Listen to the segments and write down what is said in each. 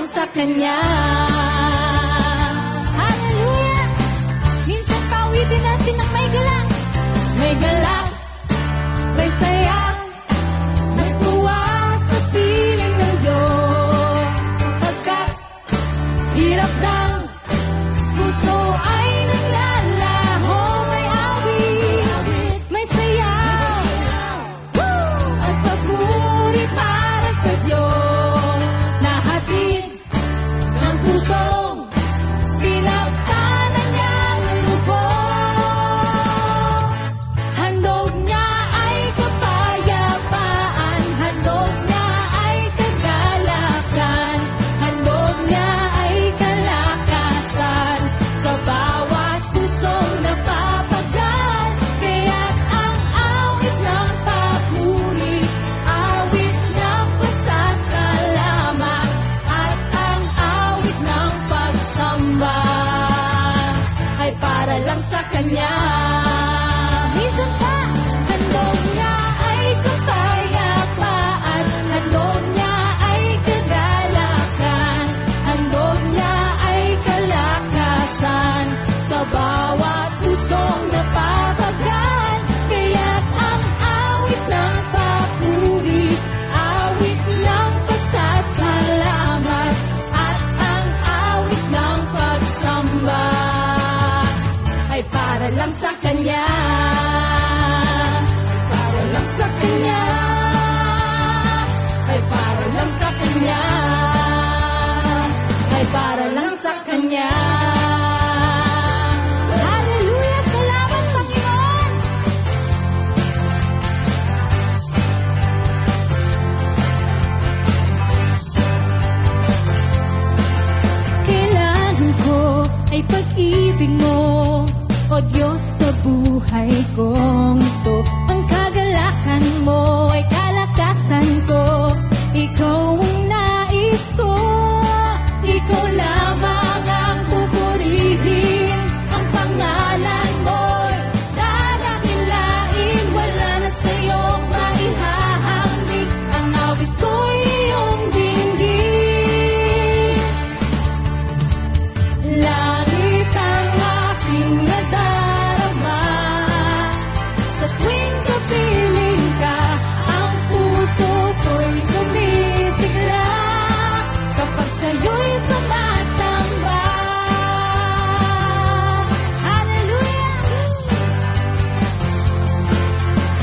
lang sa Kanya. Hallelujah! Minsan pawitin natin ng may galak. May galak, may saya, may tuwa sa piling ng Diyos. Pagkat hirap ng puso ay naglalaho, may awit, may sayaw, at papuri para sa Diyos. Nahatid ng pusong pinagtanan niyang lubos. Handog niya ay kapayapaan, handog niya ay kagalakan, handog niya ay kalakasan sa bawat pusong napapagal. Kaya't ang awit ng papuri, awit ng pasasalamat, at ang awit ng pagsamba ay para lang sa Kanya. Minsan pa, handog niya ay kapayapaan, handog niya ay kagalakan, handog niya ay kalakasan sa bawat pusong napapagal. Kaya't ang awit ng papuri, awit ng pasasalamat, at ang awit ng pagsamba ay para lang sa Kanya. Para lang sa Kanya. Ay para lang sa Kanya. Ay para lang sa Kanya. Hallelujah! Salamat, Panginoon! Kailangan ko ay pag-ibig mo, O Diyos, sa buhay kong ito. Ang kagalakan mo ay kalakasan ko, Ikaw ang nais ko. Ikaw lamang ang pupurihin, ang pangalan mo'y dadakilain. Wala na sa'yong maihahambing, ang awit ko'y iyong dinggin. Langit ang aking nadarama, sa tuwing kapiling ka, ang puso ko'y sumisigla, kapag sa'yo'y sumasamba. Hallelujah!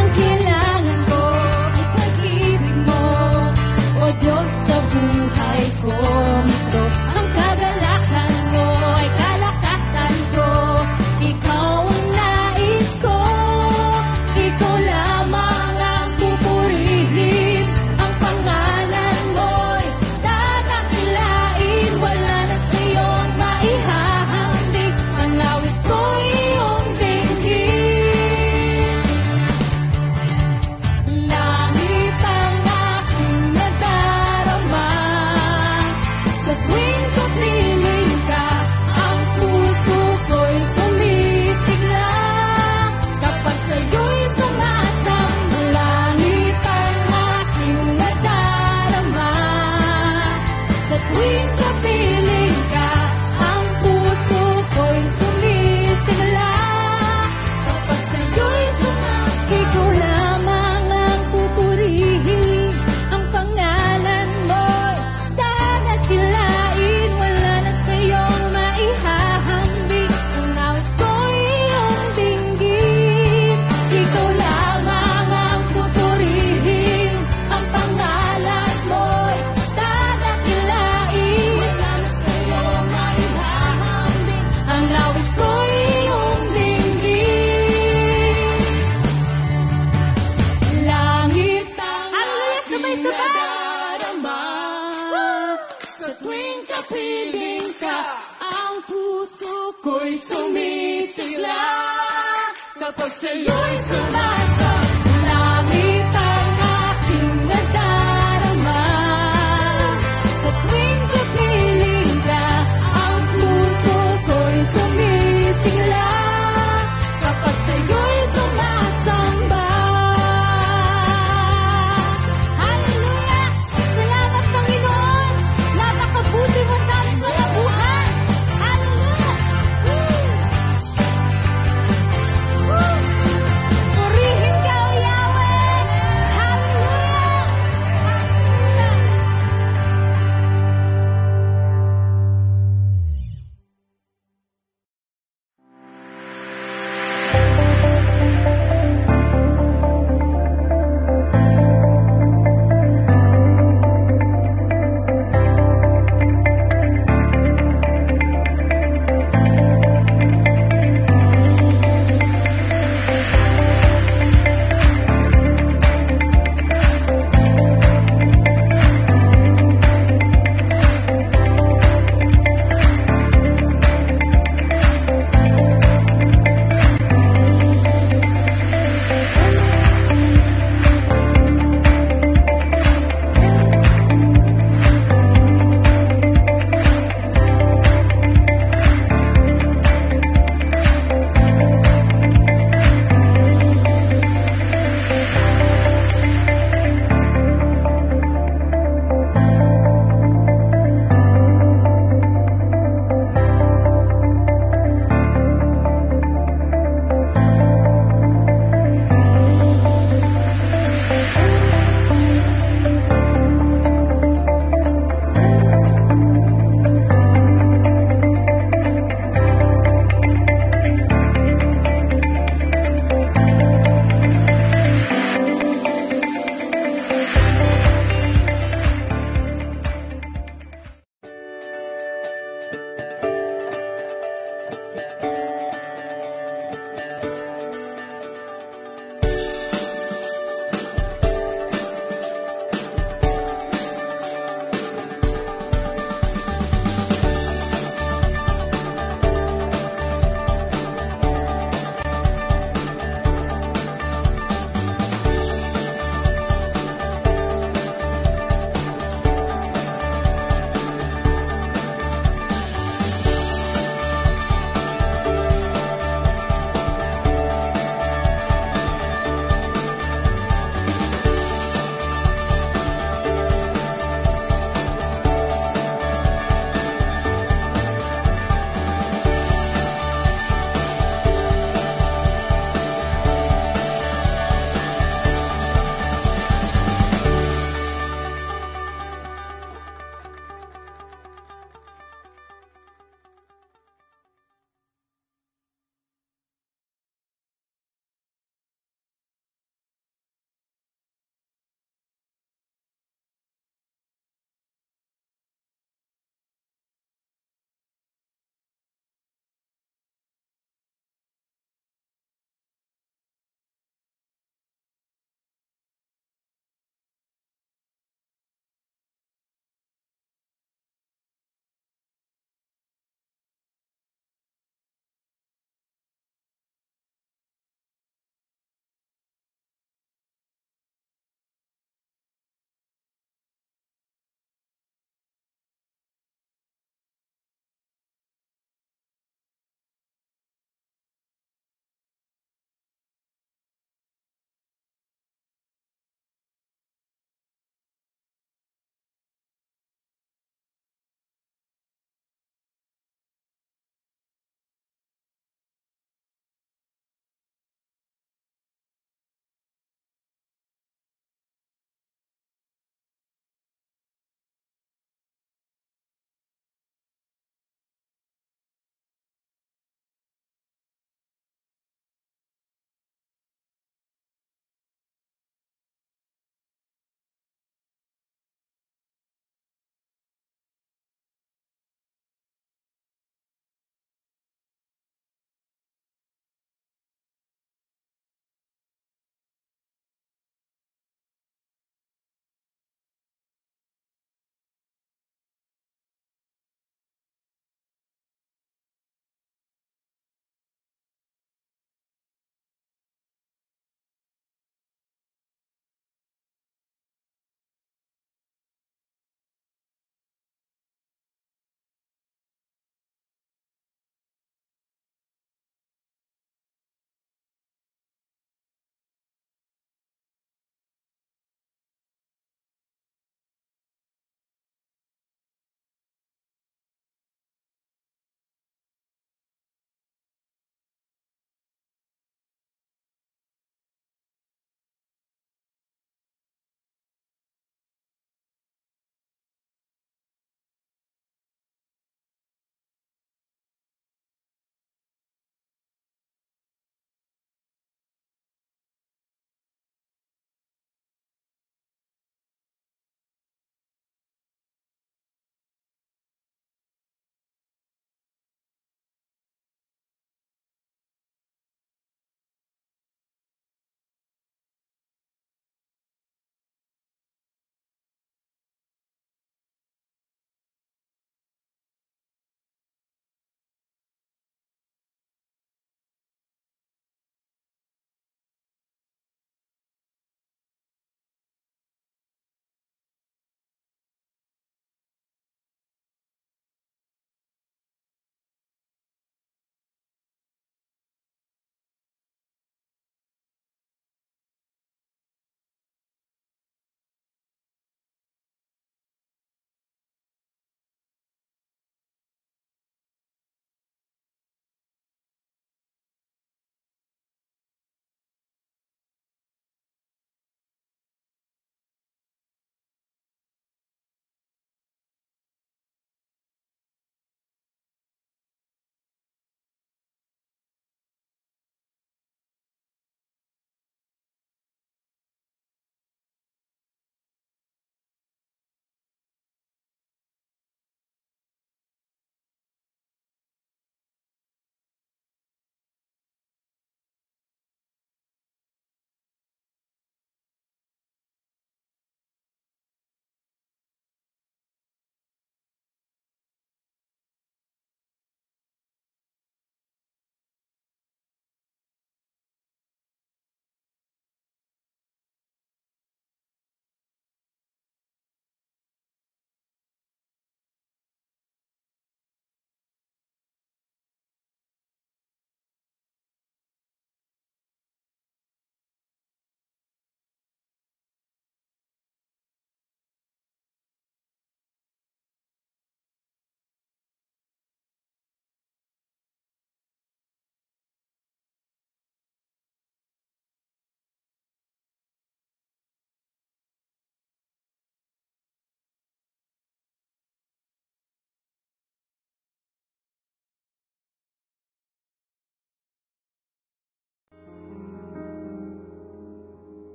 Ang kailangan ko ay pag-ibig mo, O Diyos, sa buhay kong ito. Ang kagalakan mo ay kalakasan ko, Ikaw ang nais ko. Ikaw lamang ang pupurihin, ang pangalan mo'y dadakilain. Wala na sa'yong maihahambing, ang awit ko'y iyong dinggin. Langit ang aking nadarama, sa tuwing kapiling ka, ang puso ko'y sumisigla, kapag sa'yo'y sumasamba. Langit ang aking nadarama, sa tuwing kapiling ka, ang puso ko'y sumisigla, kapag sa'yo'y sumasamba. Ikaw lamang ang pupurihin, ang pangalan mo'y dadakilain. Wala na sa'yong maihahambing, ang awit ko'y iyong dinggin. Ikaw lamang ang pupurihin, ang pangalan mo'y dadakilain. Wala na sa'yong maihahambing, ang awit ko'y iyong dinggin. Langit ang aking nadarama, sa tuwing kapiling ka, ang puso ko'y sumisigla, kapag sa'yo'y sumasamba. Langit ang aking nadarama, sa tuwing kapiling ka, ang puso ko'y sumisigla, kapag sa'yo'y sumasamba. Hallelujah! Salamat, Panginoon! Napakabuti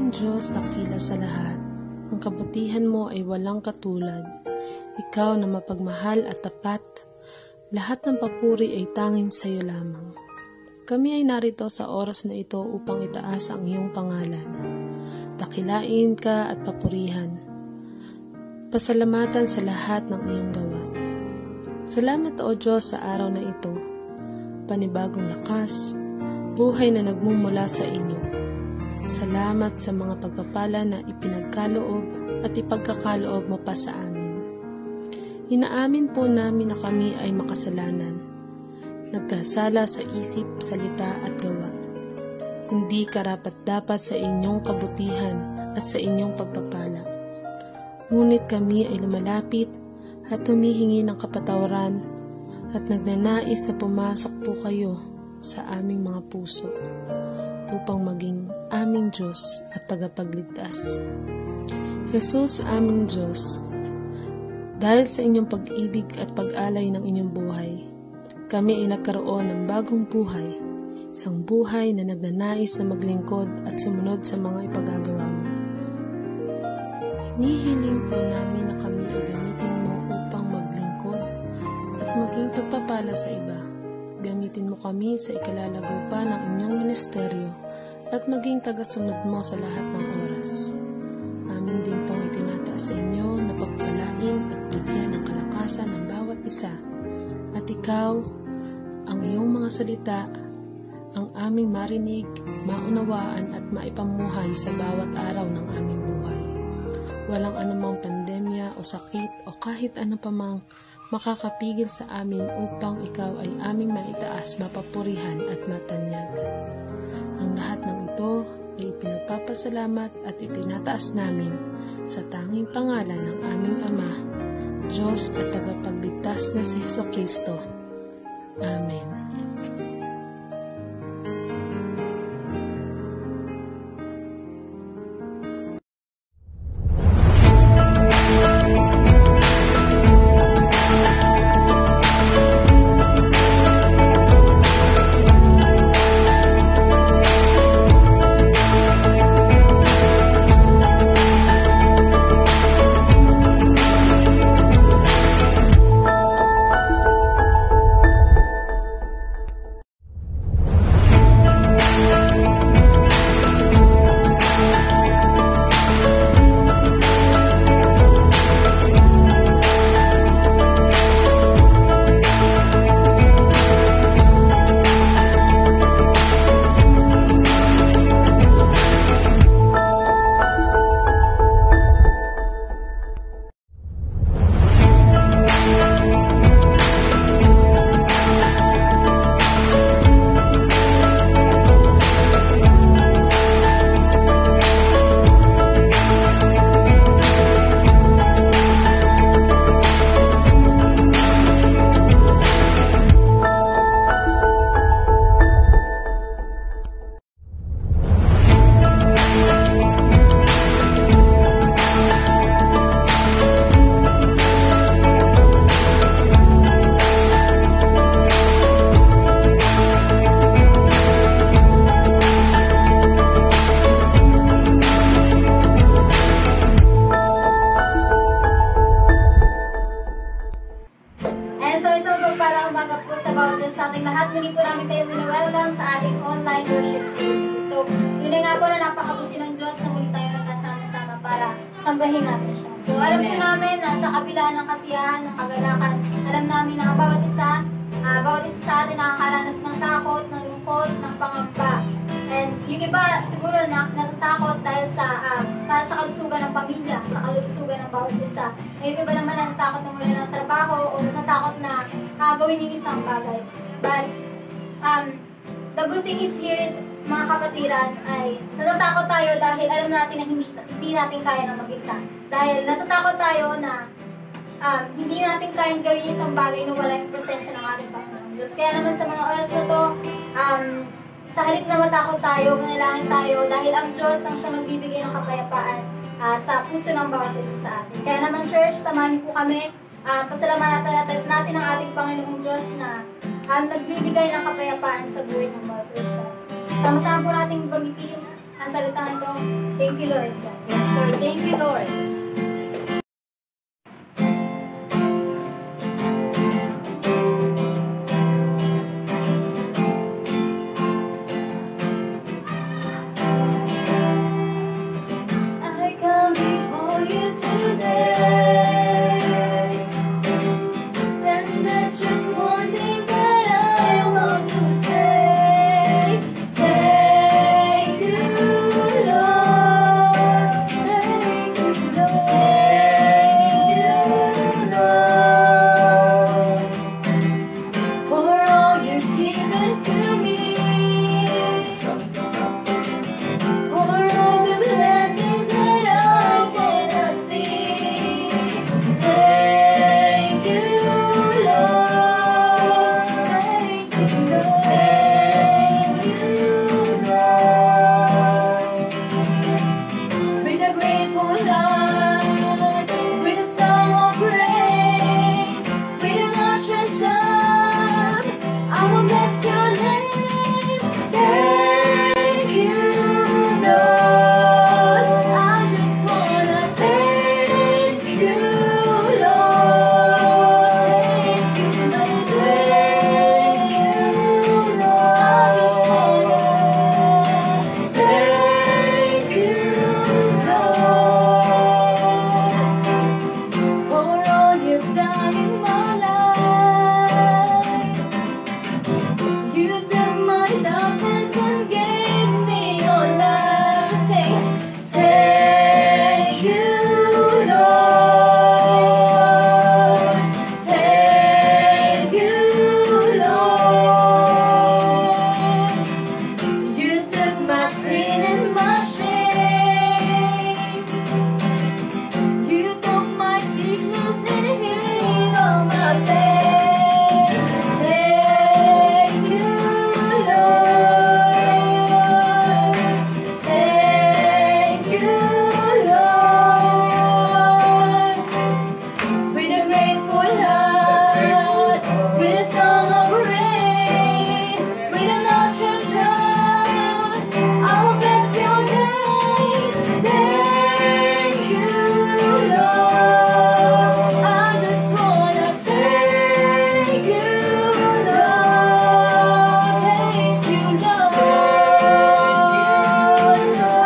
aming Diyos dakila sa lahat. Ang kabutihan mo ay walang katulad. Ikaw na mapagmahal at tapat, lahat ng papuri ay tanging sa iyo lamang. Kami ay narito sa oras na ito upang itaas ang iyong pangalan. Dakilain ka at papurihan. Pasalamatan sa lahat ng iyong gawa. Salamat o Diyos sa araw na ito. Panibagong lakas, buhay na nagmumula sa inyo. Salamat sa mga pagpapala na ipinagkaloob at ipagkakaloob mo pa sa amin. Inaamin po namin na kami ay makasalanan. Nagkasala sa isip, salita at gawa. Hindi karapat-dapat sa inyong kabutihan at sa inyong pagpapala. Ngunit kami ay lumalapit at humihingi ng kapatawaran at nagnanais na pumasok po kayo sa aming mga puso upang maging aming Diyos at tagapagligtas. Jesus, aming Diyos, dahil sa inyong pag-ibig at pag-alay ng inyong buhay, kami ay nagkaroon ng bagong buhay, isang buhay na nagnanais na maglingkod at sumunod sa mga ipagagawa mo. Hinihiling po namin na kami ay gamitin mo upang maglingkod at maging pagpapala sa iba. Gamitin mo kami sa ikalalago pa ng inyong ministeryo at maging tagasunod mo sa lahat ng oras. Amin din pong itinataas sa inyo na pagpalain at bigyan ng kalakasan ng bawat isa. At ikaw, ang iyong mga salita, ang aming marinig, maunawaan at maipamuhay sa bawat araw ng aming buhay. Walang anumang pandemya o sakit o kahit ano pamang makakapigil sa amin upang ikaw ay aming maitaas, mapapurihan at matanyag. Ang lahat ng ito ay ipinagpapasalamat at itinataas namin sa tanging pangalan ng aming Ama, Diyos at tagapagligtas na si Jesucristo. Amen. Sa ating lahat, muli po namin kayo welcome sa ating online worship service. So, yun na nga po na napakabuti ng Diyos na muli tayo nagkasama-sama para sambahin natin siya. So, alam po namin na sa kabila ng kasiyahan, ng kagalakan, alam namin na bawat isa sa atin nakakaranas ng takot, ng lungkot, ng pangamba. And yung iba siguro natatakot dahil para sa kalusugan ng pamilya, sa kalusugan ng bawat isa. Yung iba naman natatakot na mula ng trabaho o natatakot na gawin yung isang bagay. But the good thing is here, mga kapatiran, ay natatakot tayo dahil alam natin na hindi natin kaya ng mag-isa. Dahil natatakot tayo na hindi natin kayang gawin yung isang bagay na wala yung presensya ng ating Panginoon Diyos. Kaya naman sa mga oras na to, sa halip na matakot tayo, manalangin tayo dahil ang Diyos ang siyang nagbibigay ng kapayapaan sa puso ng bawat isa sa atin. Kaya naman church, samahan niyo po kami. Pasalamatan natin ang ating Panginoong Diyos na nagbibigay ng kapayapaan sa buhay ng bawat isa. Sama-sama po nating banggitin ang salita ito, thank you Lord. Yes Lord, thank you Lord. I come before you today, and there's just one thing that I want to say. Thank you, Lord. Thank you, Lord. Thank you, Lord, for all you've given to me. For all the blessings that I cannot see. Thank you, Lord. Thank you, Lord. Thank you, Lord. With a grateful heart, with a song of praise, with an outstretched arm, I will bless your name. Thank you, Lord. I just wanna thank you, Lord. Thank you, Lord. Thank you, Lord. I just wanna thank you, Lord, for all you've done in my life. You took my darkness and gave me your light. Say, thank you, Lord. Thank you, Lord. You took my sin and my shame. You took my sickness and healed all my pain. Thank you, Lord. Thank you, Lord. With a grateful heart, with a song of praise, with an outstretched arms, I will bless your name. Thank you, Lord. I just wanna thank you, Lord. Thank you, Lord. I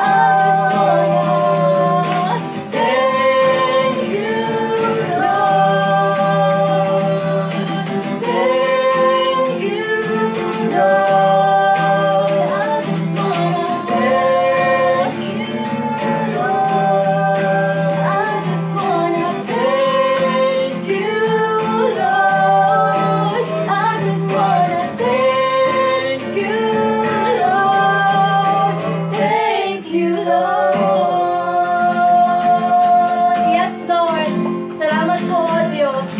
just wanna thank you, Lord. Thank you, Lord. I just wanna thank you, Lord. I just wanna thank you, Lord. I just wanna thank you, Lord. Thank you, Lord. Yes, Lord. Salamat po, Diyos.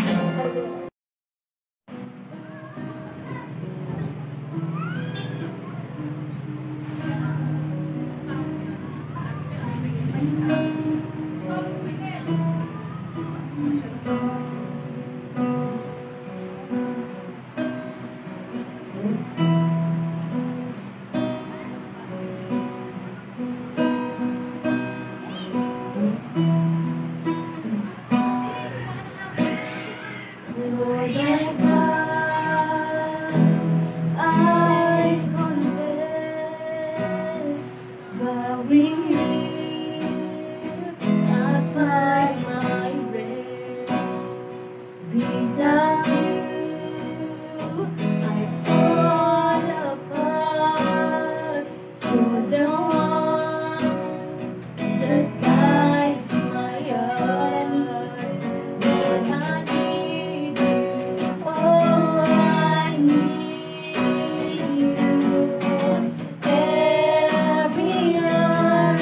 Lord, thy God, I confess, bowing here, I find my rest. Without you, I fall apart. You're the one that guides my heart. Lord, I need you. Oh, I need you. Every hour I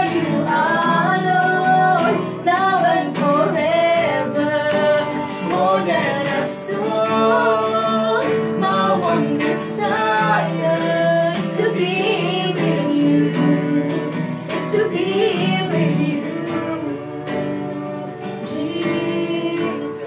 where you are, Lord, now and forever. It's more than a song. My one desire is to be with you. Is to be with you, Jesus.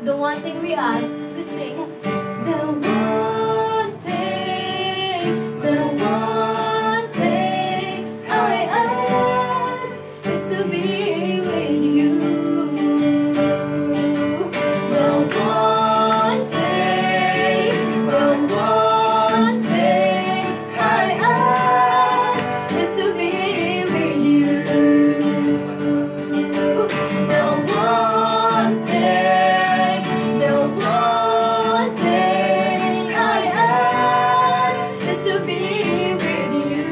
The one thing we ask, we sing. The one thing I ask is to be with you. The one thing I ask is to be with you. The one thing I ask is to be with you.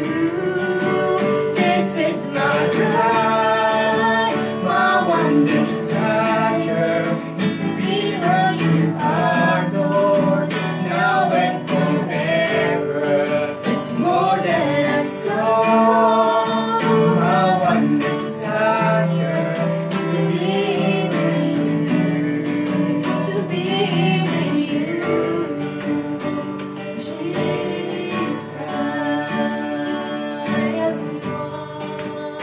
This is my right, my one desire is to be where you are, Lord, now and forever. It's more than a song. My one desire is to be with you. To be with you, Jesus. Yes, Lord.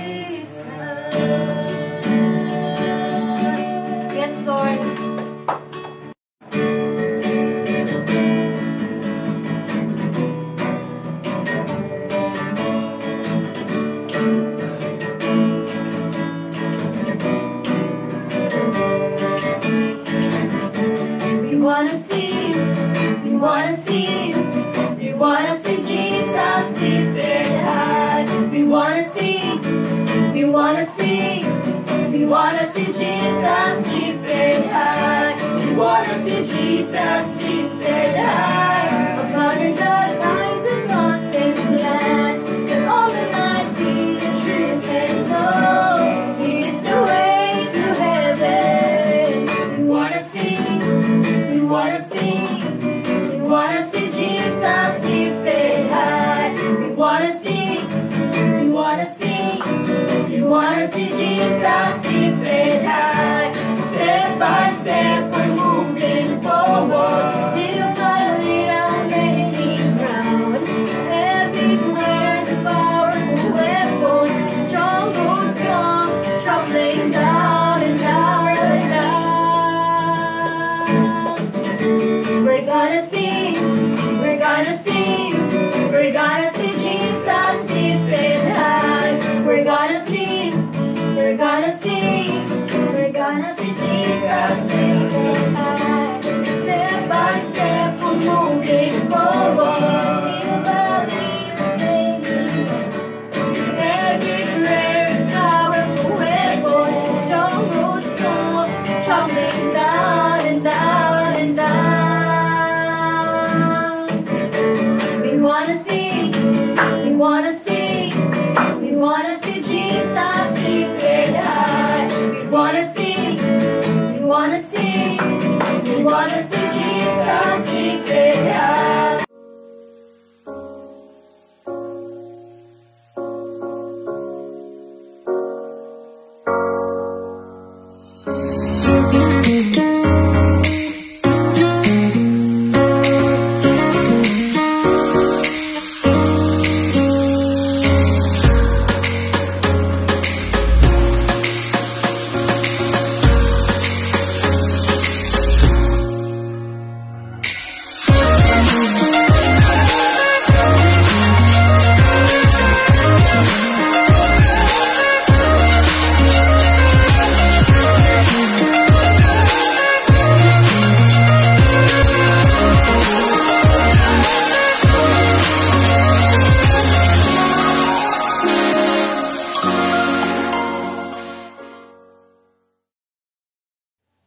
Jesus. Yes, Lord. We wanna see you, we wanna see you, we wanna see Jesus lifted high. We wanna see, we wanna see, we wanna see Jesus lifted high. We wanna see Jesus lifted high. Upon the lines across this land, that all men might see the truth and know He is the way to heaven. We wanna see, we wanna see, we wanna see Jesus lifted high. We wanna see, we wanna see, we wanna see Jesus lifted high. Step by step we're moving forward. Little by little gaining ground. Every prayer is a powerful weapon. Strongholds come trembling down and down and down. We're gonna see, we're gonna see, we're gonna see Jesus lifted high. We're gonna see, we're gonna see, we're gonna see Jesus lifted high. Step by step we're moving forward. Little by little baby. Every prayer is powerful weapon. Strongholds come tumbling down and down and down. We wanna see, we wanna see, we wanna see Jesus lifted high. We wanna see,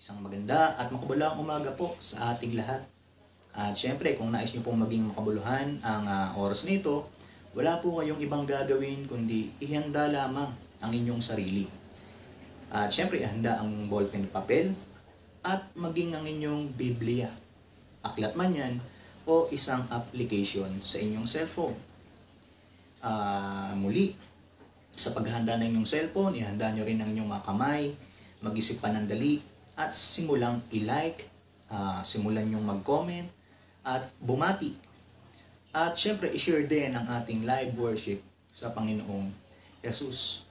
Isang maganda at makabuluhang umaga po sa ating lahat. At syempre, kung nais niyo pong maging makabuluhan ang oras na ito, wala po kayong ibang gagawin kundi ihanda lamang ang inyong sarili. At syempre, ihanda ang ballpen at papel at maging ang inyong Biblia. Aklat man yan o isang application sa inyong cellphone. Muli, sa paghahanda ng inyong cellphone, ihanda nyo rin ang inyong mga kamay, mag-isip panandali, at simulang i-like, simulan nyong mag-comment, at bumati. At syempre, i-share din ang ating live worship sa Panginoong Jesus.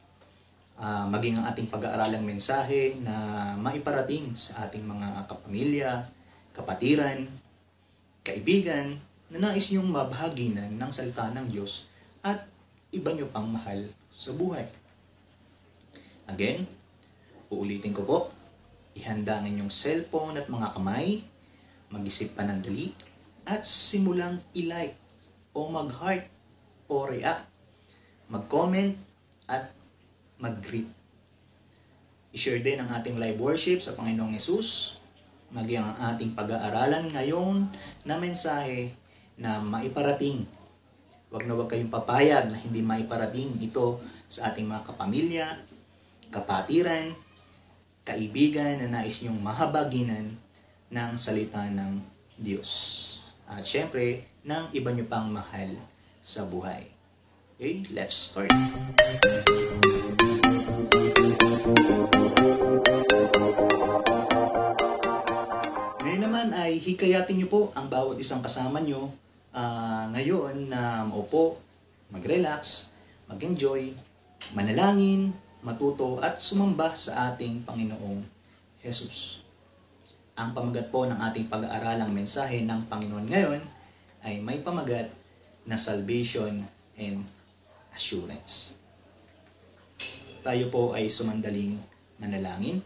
Maging ang ating pag-aaralang mensahe na maiparating sa ating mga kapamilya, kapatiran, kaibigan, na nais nyong mabahaginan ng salita ng Diyos at iba nyo pang mahal sa buhay. Again, uulitin ko po, ihanda ang inyong cellphone at mga kamay, mag-isip panandali, at simulang i-like o mag-heart o react, mag-comment at mag-greet. I-share din ang ating live worship sa Panginoong Hesus, maging ang ating pag-aaralan ngayon na mensahe na maiparating. Huwag na huwag kayong papayag na hindi maiparating ito sa ating mga kapamilya, kapatiran, kaibigan na nais niyong mahabaginan ng salita ng Diyos. At syempre, ng iba niyo pang mahal sa buhay. Okay, let's start. Ngayon naman ay hikayatin niyo po ang bawat isang kasama niyo ngayon na maupo, mag-relax, mag-enjoy, manalangin, matuto at sumamba sa ating Panginoong Jesus. Ang pamagat po ng ating pag-aaralang mensahe ng Panginoon ngayon ay may pamagat na salvation and assurance. Tayo po ay sumandaling manalangin.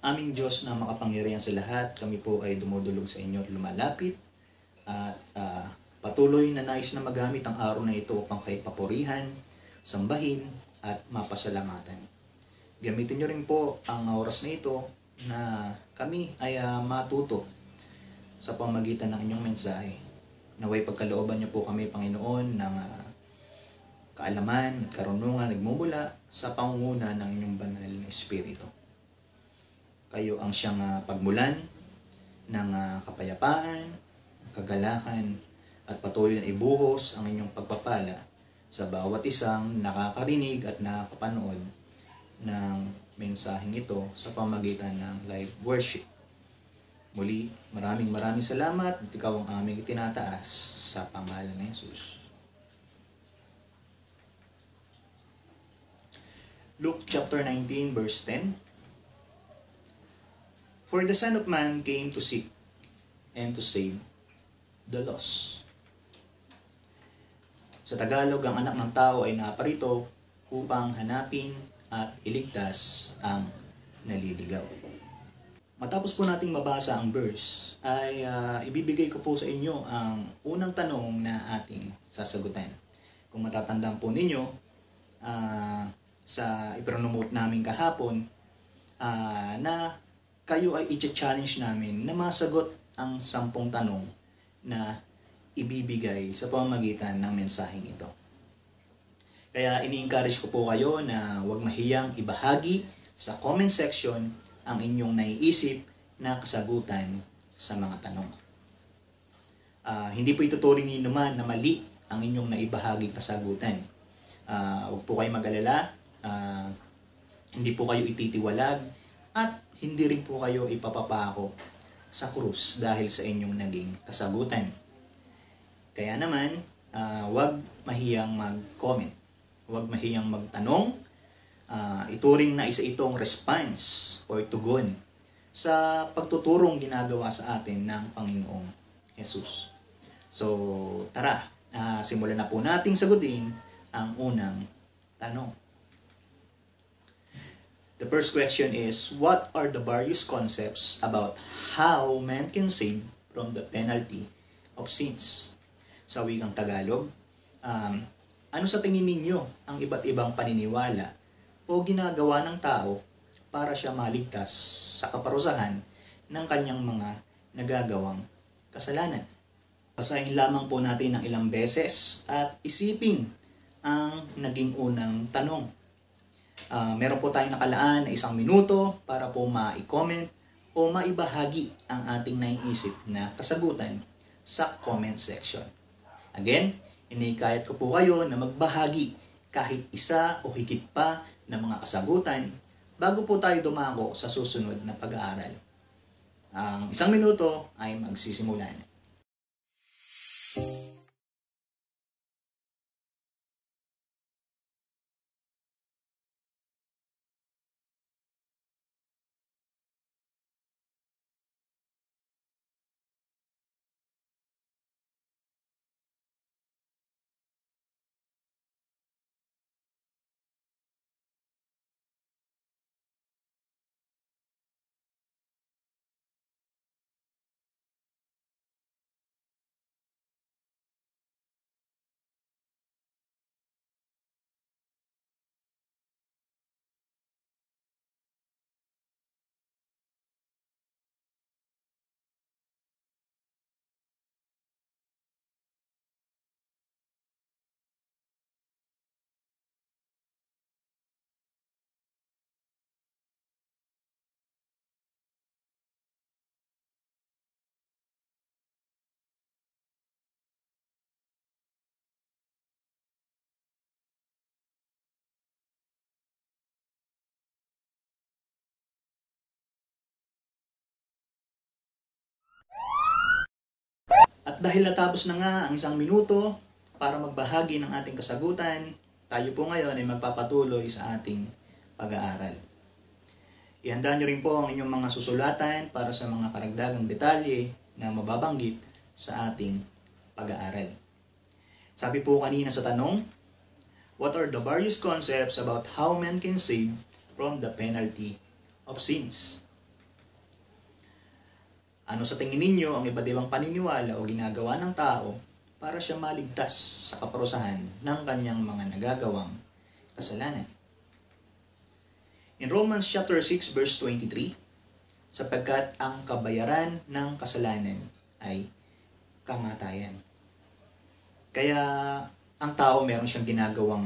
Aming Diyos na makapangyarihan sa lahat, kami po ay dumudulog sa inyo at lumalapit at patuloy na nais na magamit ang araw na ito upang kayo papurihan, sambahin, at mapasalamatan. Gamitin nyo rin po ang oras na ito na kami ay matuto sa pamagitan ng inyong mensahe. Naway pagkalooban nyo po kami, Panginoon, ng kaalaman at karunungan nagmumula sa pangunguna ng inyong banal na Espiritu. Kayo ang siyang pagmulan ng kapayapaan, kagalahan, at patuloy na ibuhos ang inyong pagpapala sa bawat isang nakakarinig at nakakapanood ng mensaheng ito sa pamagitan ng live worship. Muli, maraming salamat at ikaw ang aming itinataas sa pangalan ng Jesus. Luke chapter 19 verse 10. For the Son of Man came to seek and to save the lost. Sa Tagalog, ang anak ng tao ay naparito upang hanapin at iligtas ang naliligaw. Matapos po nating mabasa ang verse, ay ibibigay ko po sa inyo ang unang tanong na ating sasagutan. Kung matatandaan po ninyo, sa ipronomote namin kahapon, na kayo ay i-challenge namin na masagot ang 10 tanong na ibibigay sa pamamagitan ng mensaheng ito. Kaya ini-encourage ko po kayo na huwag mahiyang ibahagi sa comment section ang inyong naiisip na kasagutan sa mga tanong. Hindi po ituturing ninyo naman na mali ang inyong naibahagi kasagutan. Huwag po kayo mag-alala, hindi po kayo ititiwalag, at hindi rin po kayo ipapapako sa krus dahil sa inyong naging kasagutan. Kaya naman, huwag mahiyang mag-comment, huwag mahiyang magtanong, ituring na isa itong response or tugon sa pagtuturong ginagawa sa atin ng Panginoong Jesus. So, tara, simulan na po nating sagutin ang unang tanong. The first question is, what are the various concepts about how man can save from the penalty of sins? Sa wikang Tagalog, ano sa tingin ninyo ang iba't ibang paniniwala o ginagawa ng tao para siya maligtas sa kaparusahan ng kanyang mga nagagawang kasalanan. Basahin lamang po natin ng ilang beses at isipin ang naging unang tanong. Meron po tayong nakalaan na 1 minuto para po ma-comment o maibahagi ang ating naiisip na kasagutan sa comment section. Again, inikayat ko po kayo na magbahagi kahit isa o higit pa ng mga kasagutan bago po tayo dumako sa susunod na pag-aaral. Ang 1 minuto ay magsisimula na. At dahil natapos na nga ang 1 minuto para magbahagi ng ating kasagutan, tayo po ngayon ay magpapatuloy sa ating pag-aaral. Ihanda nyo rin po ang inyong mga susulatan para sa mga karagdagang detalye na mababanggit sa ating pag-aaral. Sabi po kanina sa tanong, what are the various concepts about how man can save from the penalty of sins? Ano sa tingin ninyo ang iba't ibang paniniwala o ginagawa ng tao para siya maligtas sa kaparusahan ng kanyang mga nagagawang kasalanan? In Romans chapter 6 verse 23, sapagkat ang kabayaran ng kasalanan ay kamatayan. Kaya ang tao meron siyang ginagawang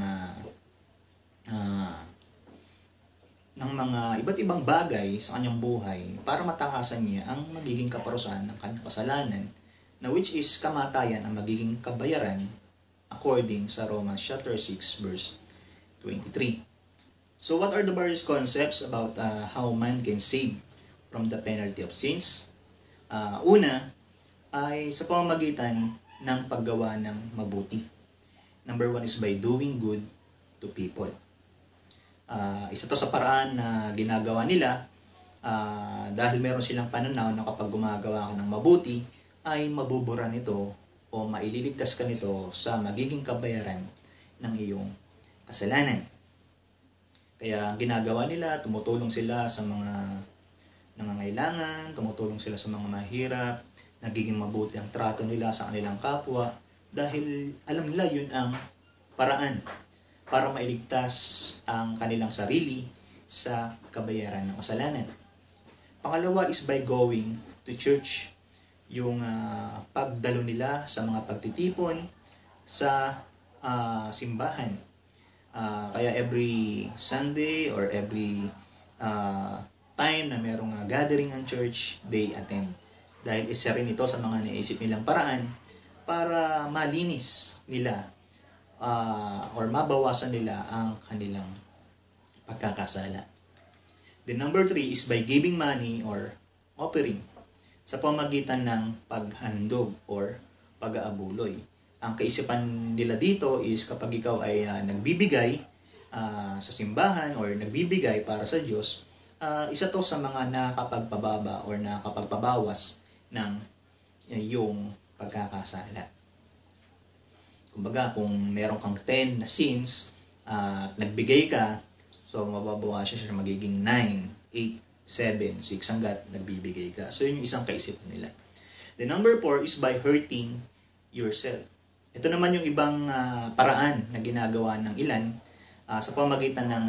ng mga iba't ibang bagay sa kanyang buhay para matakasan niya ang magiging kaparusahan ng kanyang kasalanan, na which is kamatayan ang magiging kabayaran according sa Romans chapter 6 verse 23. So what are the various concepts about how man can save from the penalty of sins? Una ay sa pamamagitan ng paggawa ng mabuti. Number 1 is by doing good to people. Isa to sa paraan na ginagawa nila dahil meron silang pananaw na kapag gumagawa ka ng mabuti ay mabubura nito o maililigtas ka nito sa magiging kabayaran ng iyong kasalanan. Kaya ang ginagawa nila, tumutulong sila sa mga nangangailangan, tumutulong sila sa mga mahirap, nagiging mabuti ang trato nila sa kanilang kapwa dahil alam nila yun ang paraan para mailigtas ang kanilang sarili sa kabayaran ng kasalanan. Pangalawa is by going to church. Yung pagdalo nila sa mga pagtitipon sa simbahan. Kaya every Sunday or every time na merong gathering ng church, they attend. Dahil isa rin ito sa mga naisip nilang paraan para malinis nila or mabawasan nila ang kanilang pagkakasala. The number 3 is by giving money or offering sa pamagitan ng paghandog or pag-aabuloy. Ang kaisipan nila dito is kapag ikaw ay nagbibigay sa simbahan or nagbibigay para sa Diyos, isa to sa mga nakapagpababa or nakapagpabawas ng iyong pagkakasala. Kumbaga, kung meron kang 10 na sins at nagbigay ka, so mababawasan siya magiging 9, 8, 7, 6 hanggat nagbibigay ka. So yun yung isang kaisipan nila. The number 4 is by hurting yourself. Ito naman yung ibang paraan na ginagawa ng ilan sa pamagitan ng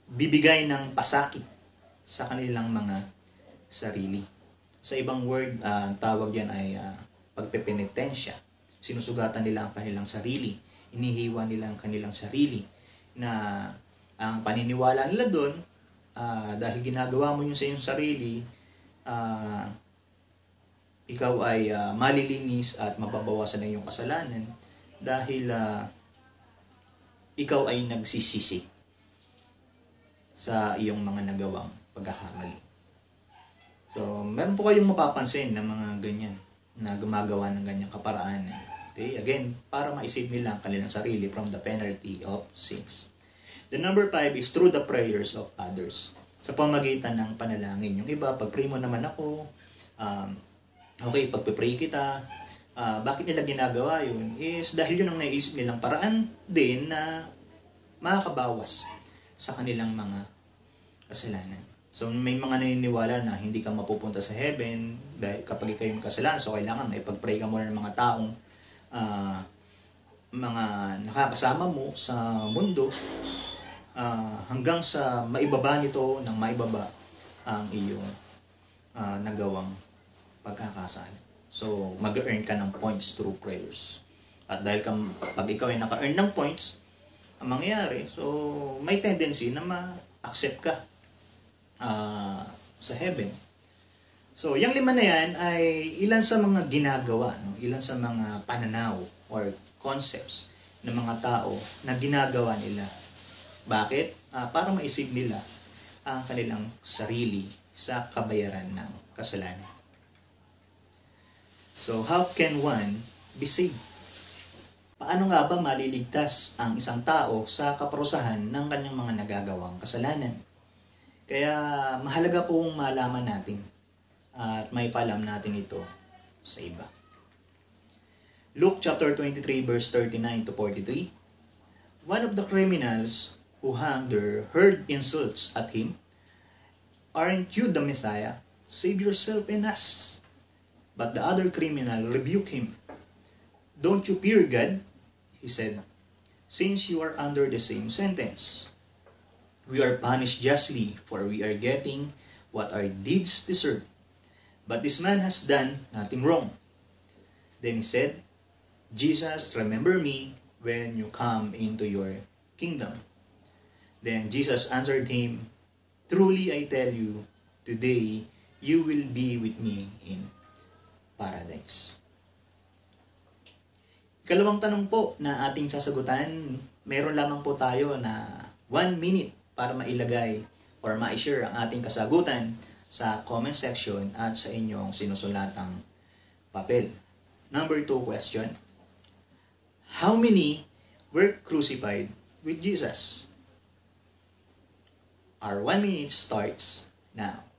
bibigay ng pasakit sa kanilang mga sarili. Sa ibang word, tawag yan ay pagpepenitensya. Sinusugatan nila ang kanilang sarili. Inihiwa nila ang kanilang sarili. Na ang paniniwala nila doon, dahil ginagawa mo yun sa iyong sarili, ikaw ay malilinis at mababawasan ng iyong kasalanan dahil ikaw ay nagsisisi sa iyong mga nagawang pagkakamali. So, meron po kayong mapapansin na mga ganyan na gumagawa ng ganyang kaparaanan. Okay? Again, para ma-save nila ang kanilang sarili from the penalty of sins. The number 5 is through the prayers of others. Sa pamagitan ng panalangin. Yung iba, pag-pray mo naman ako, okay, pagpe-pray kita, bakit nila ginagawa yun? Is dahil yun ang naisip nilang paraan din na makakabawas sa kanilang mga kasalanan. So, may mga naniniwala na hindi ka mapupunta sa heaven dahil kapag ikaw yung kasalanan. So, kailangan may pag-pray ka muna ng mga taong mga nakakasama mo sa mundo hanggang sa maibaba nito ng maibaba ang iyong nagawang pagkakasala. So, mag-earn ka ng points through prayers. At dahil pag ikaw ay naka-earn ng points, ang mangyayari, so may tendency na ma-accept ka sa heaven. So, yung 5 na yan ay ilan sa mga ginagawa, no? Ilan sa mga pananaw or concepts ng mga tao na ginagawa nila. Bakit? Para maisip nila ang kanilang sarili sa kabayaran ng kasalanan. So, how can one be saved? Paano nga ba maliligtas ang isang tao sa kaparusahan ng kanyang mga nagagawang kasalanan? Kaya mahalaga pong malaman natin at may paalam natin ito sa iba. Luke chapter 23 verse 39 to 43. One of the criminals who hung there heard insults at him. Aren't you the Messiah? Save yourself and us. But the other criminal rebuked him. Don't you fear God? He said, since you are under the same sentence. We are punished justly, for we are getting what our deeds deserve. But this man has done nothing wrong. Then he said, Jesus, remember me when you come into your kingdom. Then Jesus answered him, truly I tell you, today you will be with me in paradise. Ikalawang tanong po na ating sasagutan, meron lamang po tayo na 1 minute para mailagay or ma-share ang ating kasagutan sa comment section at sa inyong sinusulatang papel. Number 2 question. How many were crucified with Jesus? Our 1 minute starts now.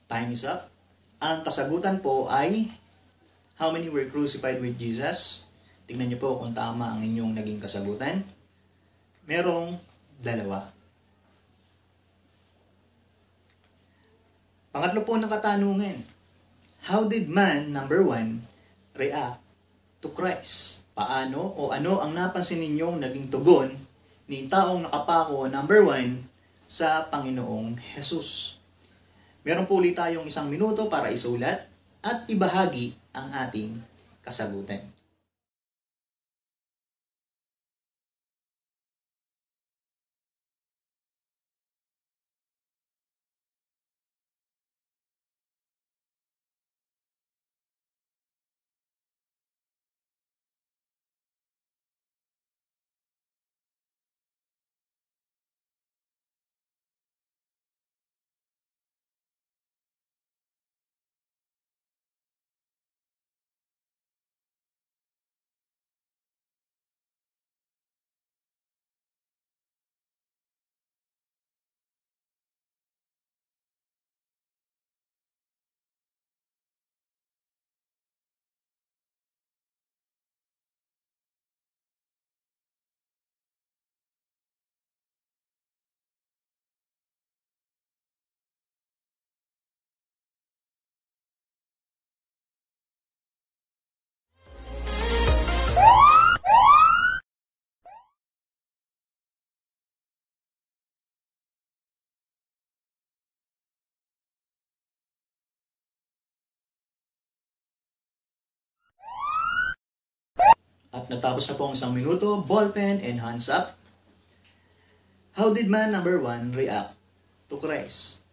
Time is up. Ang kasagutan po ay how many were crucified with Jesus? Tingnan niyo po kung tama ang inyong naging kasagutan. Merong 2. Pangatlo po ng katanungan. How did man, number 1, react to Christ? Paano o ano ang napansin ninyong naging tugon ni taong nakapako number 1 sa Panginoong Jesus. Meron po ulit tayong 1 minuto para isulat at ibahagi ang ating kasagutan. At natapos na po ang 1 minuto, ballpen and hands up. How did man number 1 react to Christ?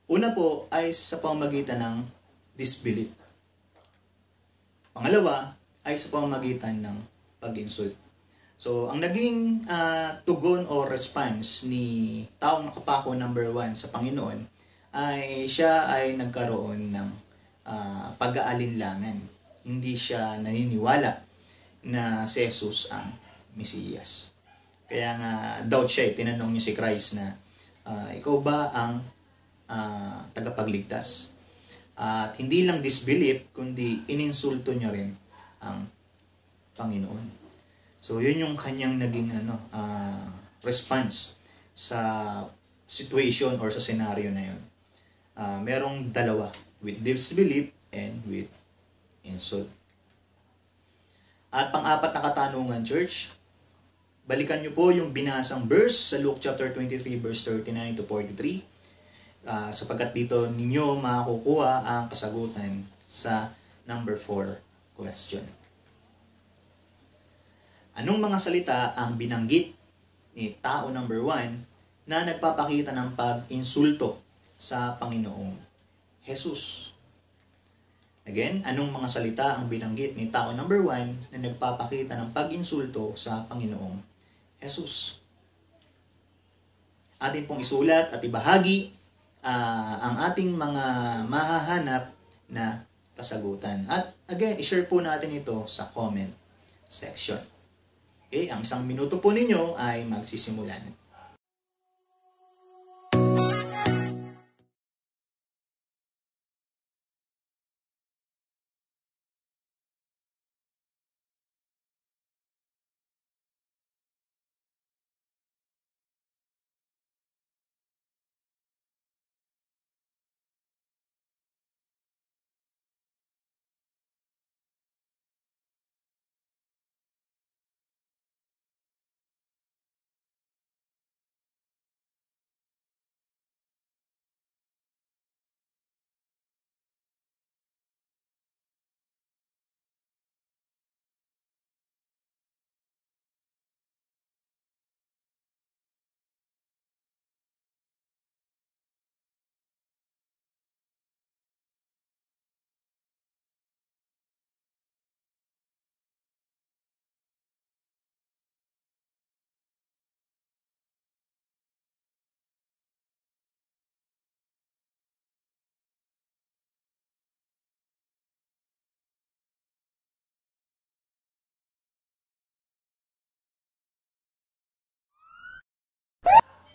Una po ay sa pamamagitan ng disbelief. Pangalawa ay sa pamamagitan ng pag-insult. So, ang naging tugon o response ni taong nakapako number 1 sa Panginoon ay siya ay nagkaroon ng pag-aalinlangan. Hindi siya naniniwala na si Jesus ang Mesiyas. Kaya nga, doubt siya, tinanong niya si Christ na, ikaw ba ang tagapagligtas? At hindi lang disbelief, kundi ininsulto niya rin ang Panginoon. So, yun yung kanyang naging response sa situation or sa scenario na yun. Merong dalawa, with disbelief and with insult. At pang-apat na katanungan, church, balikan niyo po yung binasang verse sa Luke chapter 23, verse 39 to 43, sapagkat dito ninyo makukuha ang kasagutan sa number 4 question. Anong mga salita ang binanggit ni tao number 1 na nagpapakita ng pag-insulto sa Panginoong Jesus? Again, anong mga salita ang binanggit ni tao number 1 na nagpapakita ng pag-insulto sa Panginoong Jesus? Atin pong isulat at ibahagi ang ating mga mahahanap na kasagutan. At again, ishare po natin ito sa comment section. Okay, ang 1 minuto po ninyo ay magsisimulan.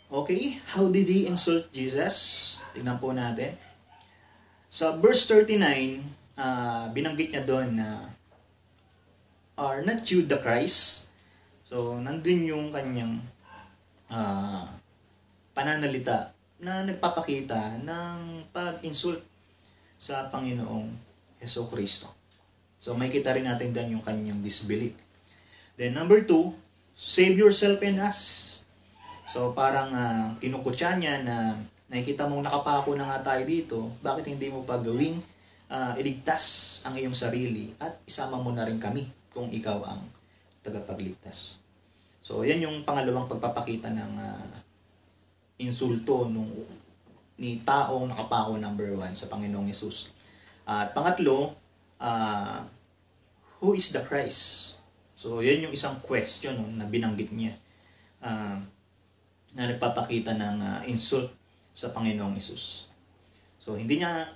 Okay, how did he insult Jesus? Tignan po natin. Sa verse 39, binanggit niya doon na, "Are not you the Christ?" So, nandun yung kanyang pananalita na nagpapakita ng pag-insult sa Panginoong Jesucristo. So, may kita rin natin doon yung kanyang disbelief. Then, number 2, save yourself and us. So parang kinukutya niya na nakikita mong nakapako na nga tayo dito, bakit hindi mo pa gawing iligtas ang iyong sarili at isama mo na rin kami kung ikaw ang tagapagligtas. So yan yung pangalawang pagpapakita ng insulto ni taong nakapako number 1 sa Panginoong Hesus. At pangatlo, who is the Christ? So yan yung isang question na binanggit niya na nagpapakita ng insult sa Panginoong Hesus. So hindi niya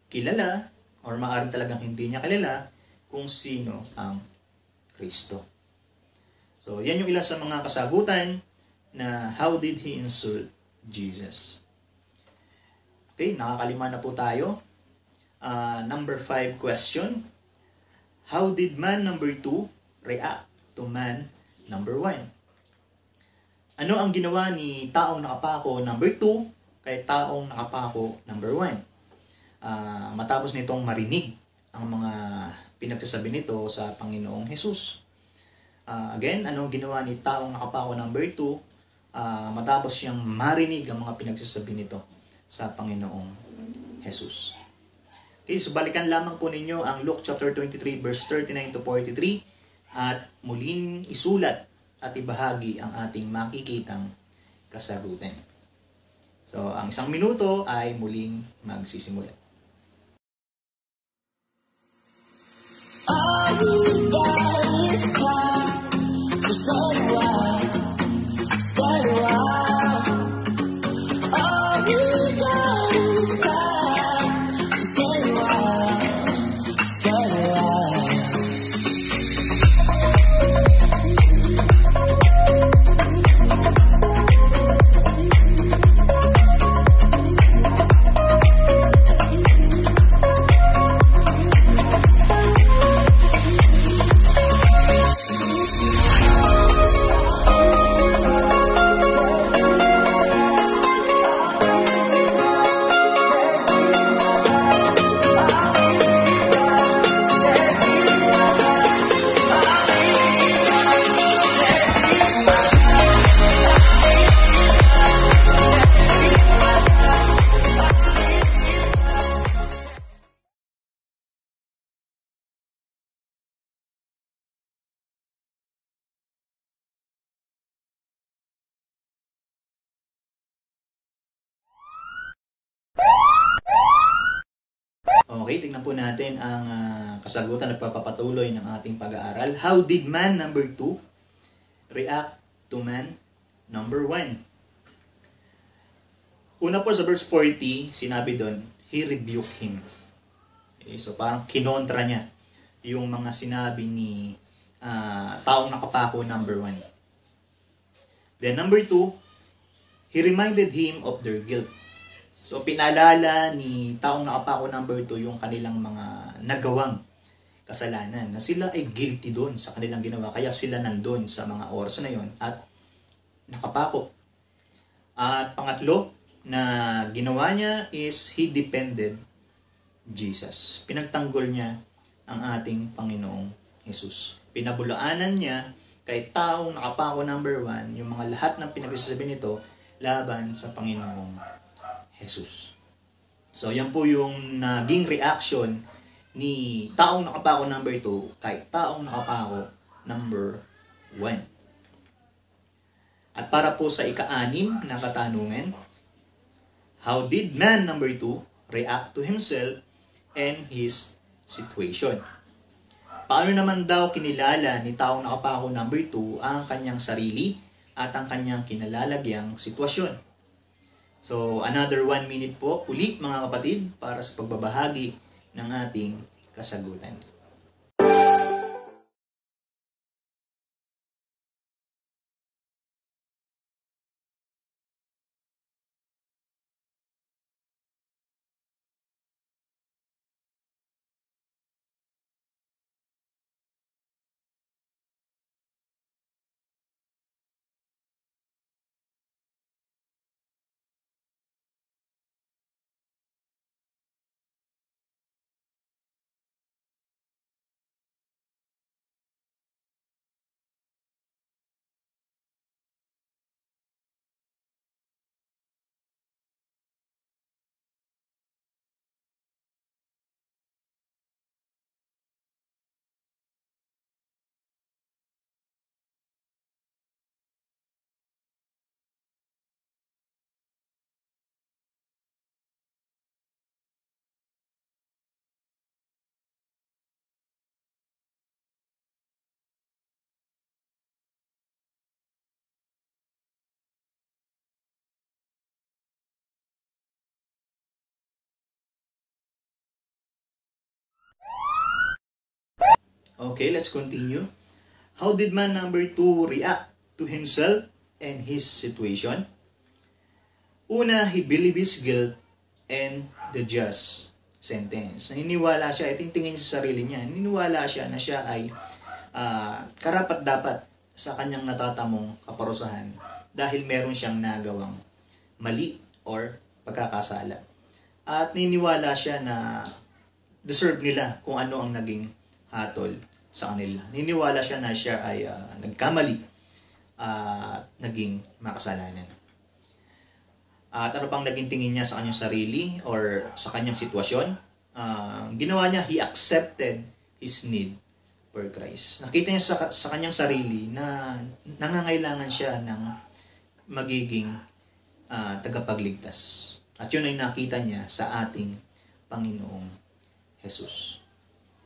kilala or maaaring talagang hindi niya kilala kung sino ang Kristo. So yan yung ilan sa mga kasagutan na how did he insult Jesus. Okay, nakakalima na po tayo. Number 5 question. How did man number 2 react to man number 1? Ano ang ginawa ni taong nakapako number 2 kay taong nakapako number 1? Matapos nitong marinig ang mga pinagsasabi nito sa Panginoong Hesus. Again, ano ang ginawa ni taong nakapako number 2 matapos siyang marinig ang mga pinagsasabi nito sa Panginoong Hesus? Okay, so balikan lamang po ninyo ang Luke chapter 23 verse 39 to 43 at muling isulat at ibahagi ang ating makikitang kasagutan. So, ang 1 minuto ay muling magsisimula. Okay, tignan po natin ang kasagutan at pagpapatuloy ng ating pag-aaral. How did man number 2 react to man number 1? Una po sa verse 40, sinabi doon, he rebuked him. Okay, so parang kinontra niya yung mga sinabi ni taong nakapako number 1. Then number 2, he reminded him of their guilt. So, pinaalala ni taong nakapako number 2 yung kanilang mga nagawang kasalanan. Na sila ay guilty doon sa kanilang ginawa. Kaya sila nandun sa mga oras na yon at nakapako. At pangatlo na ginawa niya is he depended Jesus. Pinagtanggol niya ang ating Panginoong Hesus. Pinabulaanan niya kay taong nakapako number 1 yung mga lahat ng pinagsasabi nito laban sa Panginoong Jesus. So, yan po yung naging reaction ni taong nakapako number 2 kay taong nakapako number 1. At para po sa ika-6 na katanungan, how did man number 2 react to himself and his situation? Paano naman daw kinilala ni taong nakapako number 2 ang kanyang sarili at ang kanyang kinalalagyang sitwasyon? So, another 1 minute po uli mga kapatid para sa pagbabahagi ng ating kasagutan. Okay, let's continue. How did man number 2 react to himself and his situation? Una, he believed his guilt and the just sentence. Naniniwala siya, ito yung tingin sa sarili niya, naniniwala siya na siya ay karapat-dapat sa kanyang natatamong kaparusahan dahil meron siyang nagawang mali or pagkakasala. At naniniwala siya na deserve nila kung ano ang naging hatol sa kanila. Naniniwala siya na siya ay nagkamali at naging makasalanan. At ano pang naging tingin niya sa kanyang sarili or sa kanyang sitwasyon? Ginawa niya, he accepted his need for Christ. Nakita niya sa kanyang sarili na nangangailangan siya ng magiging tagapagligtas. At yun ay nakita niya sa ating Panginoong Jesus.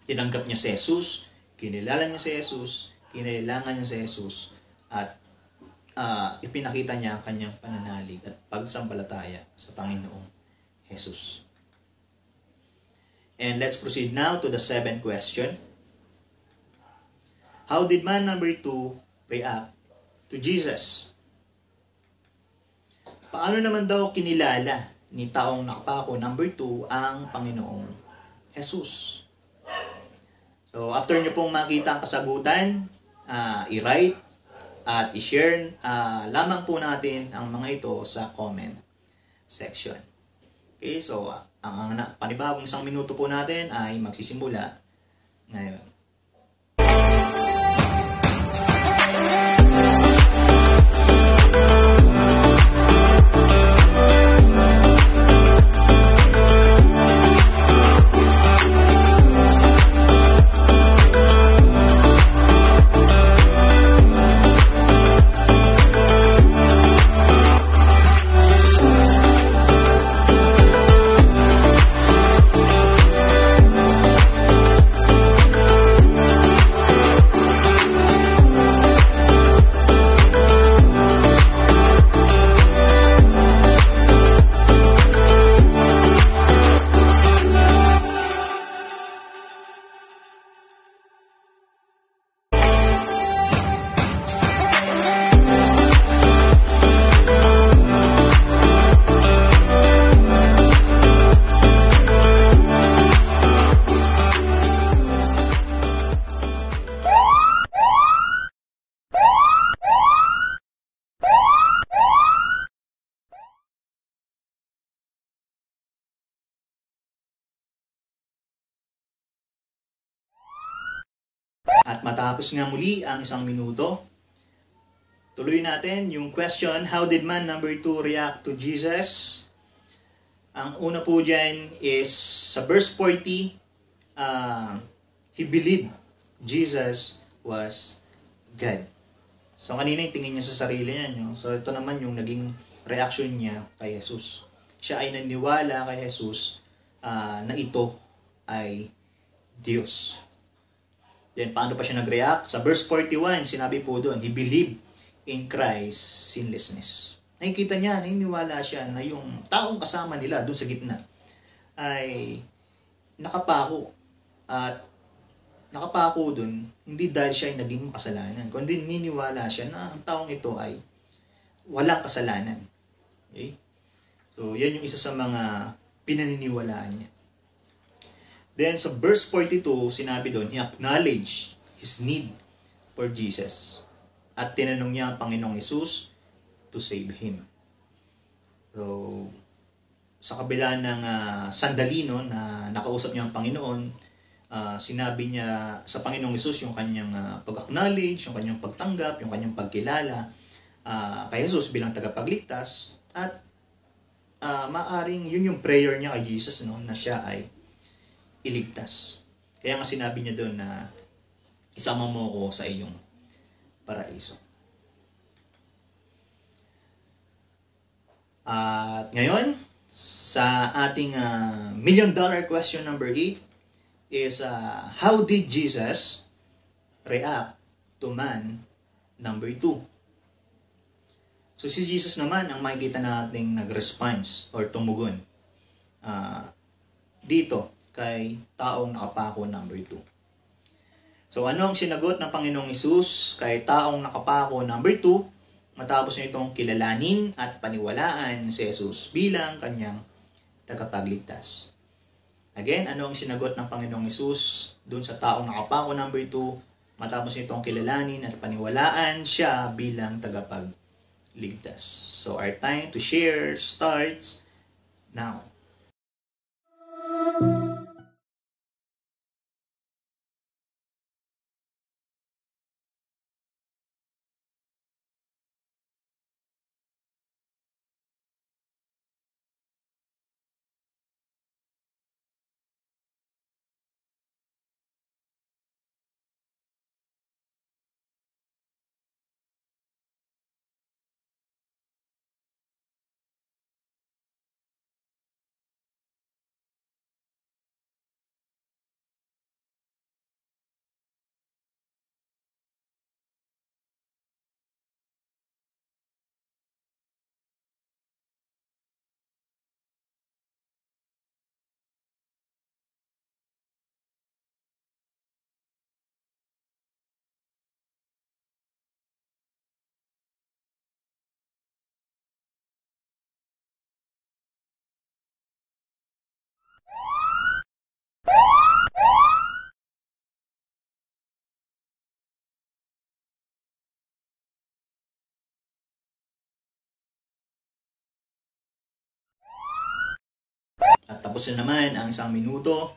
Tinanggap niya si Jesus, kinilala niya si Jesus, kinailangan niya si Jesus, at ipinakita niya ang kanyang pananalig at pagsampalataya sa Panginoong Jesus. And let's proceed now to the 7th question. How did man number 2 react to Jesus? Paano naman daw kinilala ni taong nakapako number 2 ang Panginoong Jesus? So, after nyo pong makita ang kasagutan, i-write at i-share lamang po natin ang mga ito sa comment section. Okay, so ang panibagong 1 minuto po natin ay magsisimula ngayon. At matapos nga muli ang 1 minuto, tuloy natin yung question, how did man number 2 react to Jesus? Ang una po dyan is sa verse 40, he believed Jesus was God. So kanina yung tingin niya sa sarili niya. No? So ito naman yung naging reaction niya kay Jesus. Siya ay naniwala kay Jesus na ito ay Diyos. Then, paano pa siya nag-react? Sa verse 41, sinabi po doon, he believed in Christ's sinlessness. Nakikita niya, naniniwala siya na yung taong kasama nila doon sa gitna ay nakapako. At nakapako doon, hindi dahil siya ay naging makasalanan, kundi naniniwala siya na ang taong ito ay walang kasalanan. Okay? So, yan yung isa sa mga pinaniniwalaan niya. Then, sa verse 42, sinabi doon, he acknowledged his need for Jesus. At tinanong niya ang Panginoong Jesus to save him. So, sa kabila ng sandali no, na nakausap niya ang Panginoon, sinabi niya sa Panginoong Jesus yung kanyang pag-acknowledge, yung kanyang pagtanggap, yung kanyang pagkilala kay Jesus bilang tagapagligtas. At maaring yun yung prayer niya kay Jesus no, na siya ay iligtas. Kaya nga sinabi niya doon na isama mo ko sa iyong paraiso. At ngayon, sa ating $1 million question number 8 is how did Jesus react to man number 2? So si Jesus naman ang makikita nating nag-response or tumugon dito kay taong nakapako number 2. So ano ang sinagot ng Panginoong Hesus kay taong nakapako number 2 matapos nitong kilalanin at paniwalaan si Jesus bilang kanyang tagapagligtas? Again, ano ang sinagot ng Panginoong Hesus dun sa taong nakapako number 2 matapos nitong kilalanin at paniwalaan siya bilang tagapagligtas? So our time to share starts now. At tapos na naman ang isang minuto.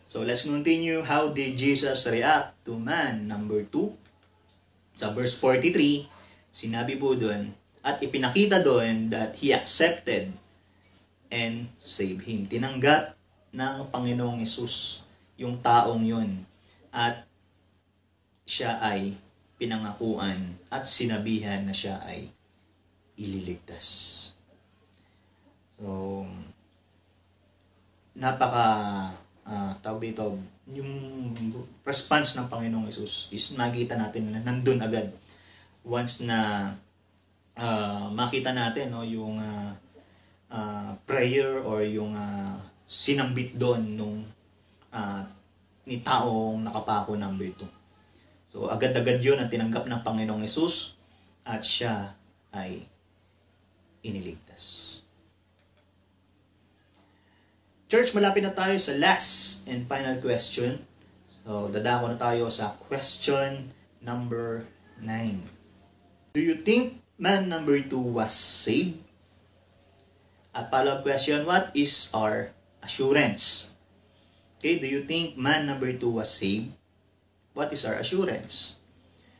So let's continue. How did Jesus react to man number 2? Sa verse 43, sinabi po doon, at ipinakita doon that He accepted and saved him. Tinanggap ng Panginoong Hesus yung taong yun. At siya ay pinangakuan at sinabihan na siya ay ililigtas. So, tawag dito, yung response ng Panginoong Hesus is makita natin na nandun agad. Once na makita natin yung prayer or yung sinambit doon nung ni taong nakapako number 2. So agad-agad yun ang tinanggap ng Panginoong Hesus at siya ay iniligtas. Church, malapit na tayo sa last and final question. So, dadako na tayo sa question number 9. Do you think man number 2 was saved? At follow-up question, what is our assurance? Okay, do you think man number 2 was saved? What is our assurance?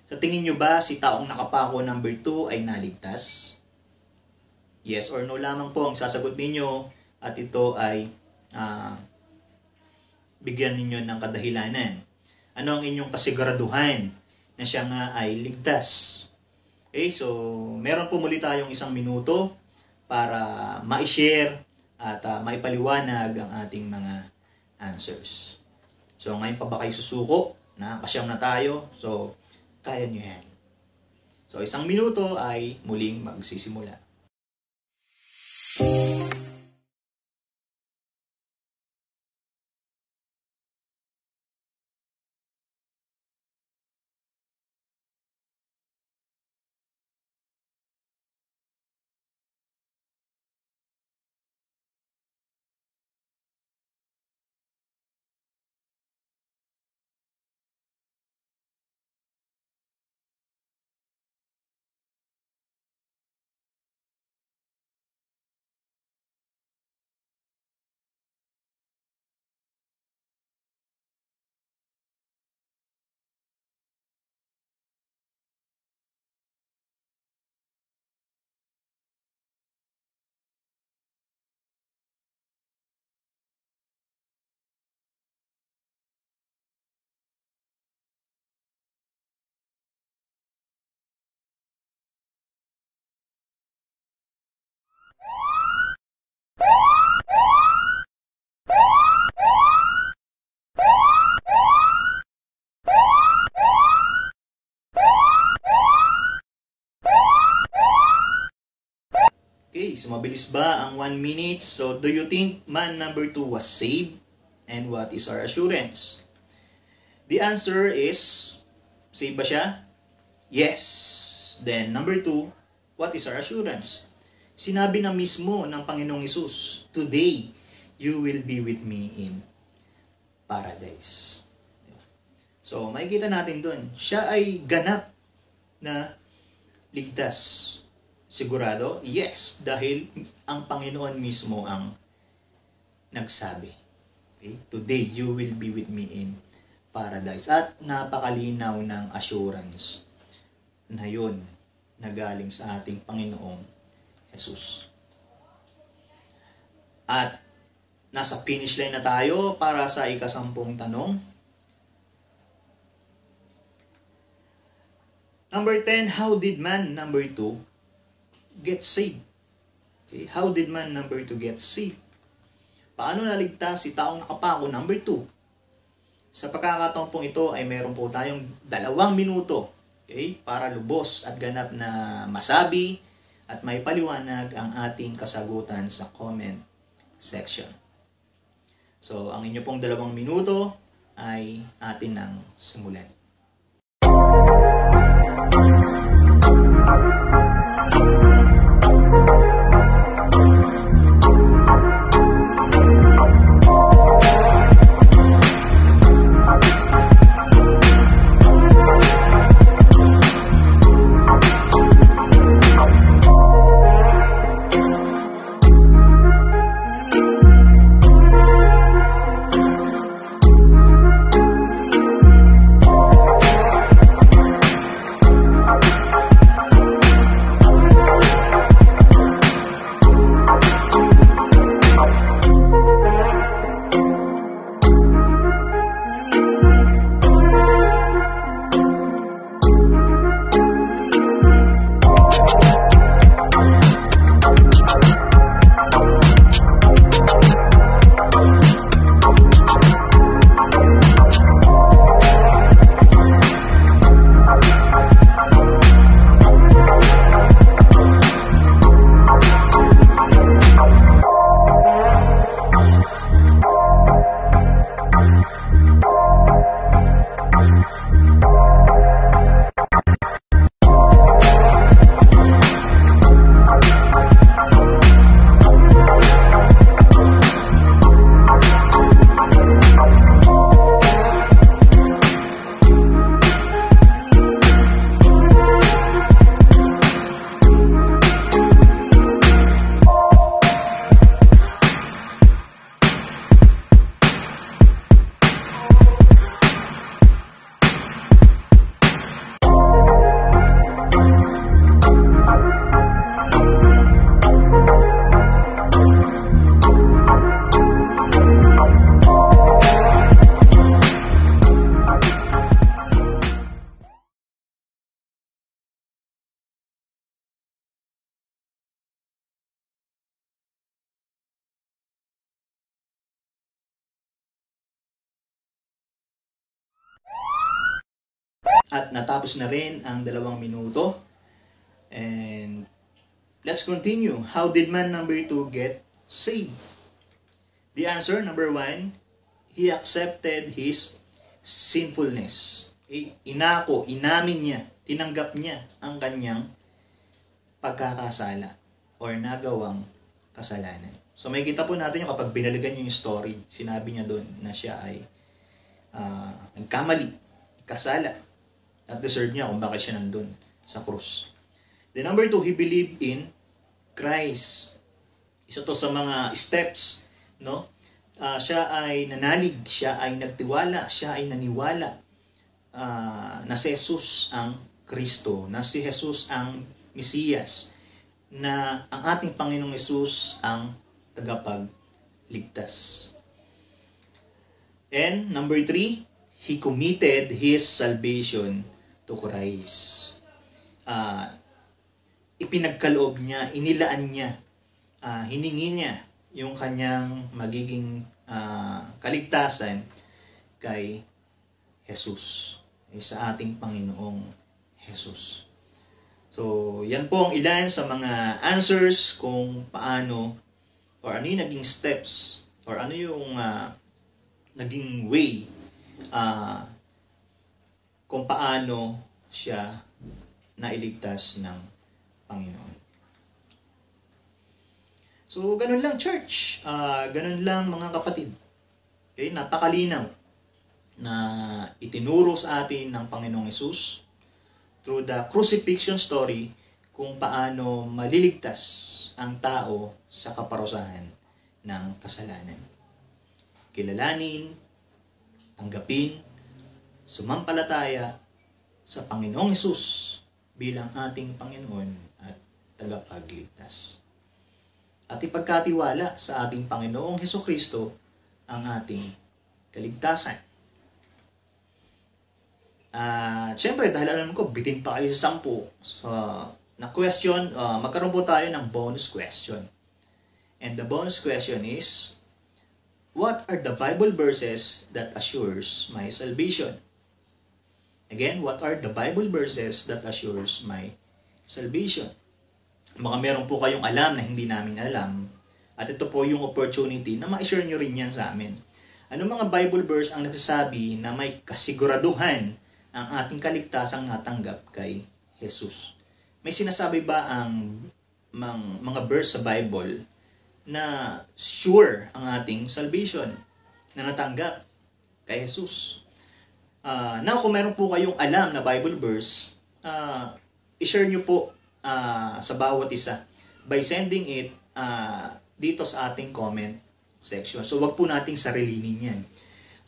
Sa tingin nyo ba si taong nakapako number 2 ay naligtas? Yes or no lamang po ang sasagot ninyo at ito ay bigyan ninyo ng kadahilanan. Ano ang inyong kasiguraduhan na siya nga ay ligtas? Okay, so meron po muli tayong 1 minuto para ma-share at maipaliwanag ang ating mga answers. So ngayon pa ba kayo susuko? Nakasyam na tayo. So kaya nyo yan. So 1 minuto ay muling magsisimula. Okay, so mabilis ba ang 1 minute? So, do you think man number 2 was saved? And what is our assurance? The answer is, saved ba siya? Yes. Then, number 2, what is our assurance? Sinabi na mismo ng Panginoong Hesus, today, you will be with me in paradise. So, makikita natin dun, siya ay ganap na ligtas. Sigurado? Yes, dahil ang Panginoon mismo ang nagsabi. Okay? Today, you will be with me in paradise. At napakalinaw ng assurance na yun na galing sa ating Panginoong Jesus. At nasa finish line na tayo para sa ika-10 tanong. Number 10, how did man, number 2, get saved? Okay, how did man, number 2, get saved? Paano naligtas si taong nakapako, number 2? Sa pagkakataon pong ito ay meron po tayong 2 minuto, okay, para lubos at ganap na masabi at may paliwanag ang ating kasagutan sa comment section. So, ang inyo pong 2 minuto ay atin nang simulan. At natapos na rin ang 2 minuto. And let's continue. How did man, number 2, get saved? The answer, number 1, he accepted his sinfulness. Okay? Inamin niya, tinanggap niya ang kanyang pagkakasala or nagawang kasalanan. So may kita po natin yung kapag binaligan yung story, sinabi niya doon na siya ay nagkamali, kasala, at deserve niya kung bakit siya nandun sa krus. The number 2, he believed in Christ. Isa to sa mga steps, no? Siya ay nanalig, siya ay nagtiwala, siya ay naniwala na si Jesus ang Kristo, na si Jesus ang Mesiyas, na ang ating Panginoong Jesus ang tagapagligtas. And number 3, he committed his salvation to Christ. Ipinagkaloob niya, inilaan niya, hiningi niya yung kanyang magiging kaligtasan kay Jesus, sa ating Panginoong Jesus. So, yan po ang ilan sa mga answers kung paano or ano yung naging steps or ano yung naging way kung paano siya nailigtas ng Panginoon. So, ganun lang church. Ganun lang mga kapatid. Okay, napakalinaw na itinuro sa atin ng Panginoong Hesus through the crucifixion story kung paano maliligtas ang tao sa kaparusahan ng kasalanan. Kilalanin, tanggapin, sumampalataya sa Panginoong Hesus bilang ating Panginoon at tagapagligtas. At ipagkatiwala sa ating Panginoong Hesukristo ang ating kaligtasan. Siyempre, dahil alam ko, bitin pa kayo sa 10. So, na question, magkaroon po tayo ng bonus question. And the bonus question is, what are the Bible verses that assures my salvation? Again, what are the Bible verses that assures my salvation? Baka meron po kayong alam na hindi namin alam. At ito po yung opportunity na ma-share nyo rin yan sa amin. Ano mga Bible verse ang nagsasabi na may kasiguraduhan ang ating kaligtasang natanggap kay Jesus? May sinasabi ba ang mga verse sa Bible na sure ang ating salvation na natanggap kay Jesus? Now, kung meron po kayong alam na Bible verse, i-share nyo po sa bawat isa by sending it dito sa ating comment section. So, wag po nating sarilinin yan.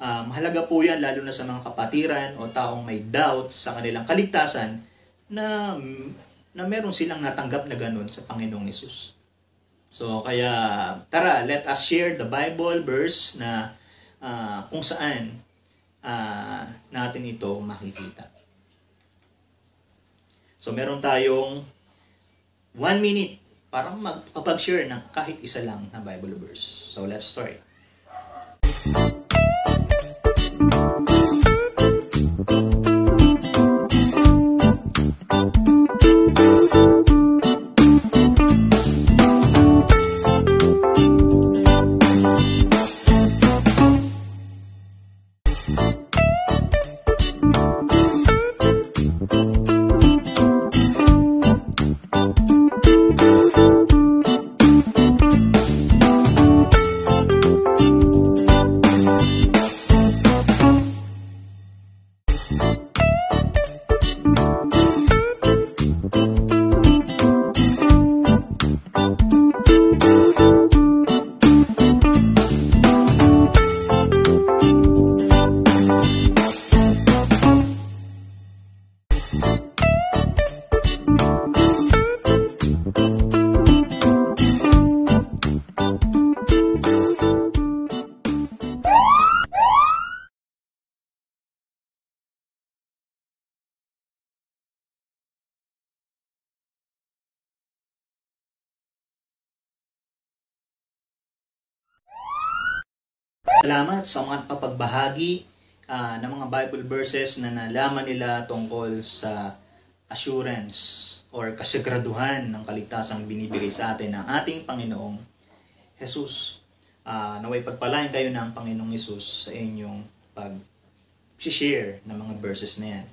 Mahalaga po yan lalo na sa mga kapatiran o taong may doubt sa kanilang kaligtasan na meron silang natanggap na ganun sa Panginoong Hesus. So, kaya tara, let us share the Bible verse na kung saan natin ito makikita. So, meron tayong 1 minute para makapag-share ng kahit isa lang na Bible verse. So, let's start. Salamat sa mga kapagbahagi ng mga Bible verses na nalaman nila tungkol sa assurance or kasiguraduhan ng kaligtasang binibigay sa atin ng ating Panginoong Jesus. Naway pagpalain kayo ng Panginoong Jesus sa inyong pag-share ng mga verses na yan.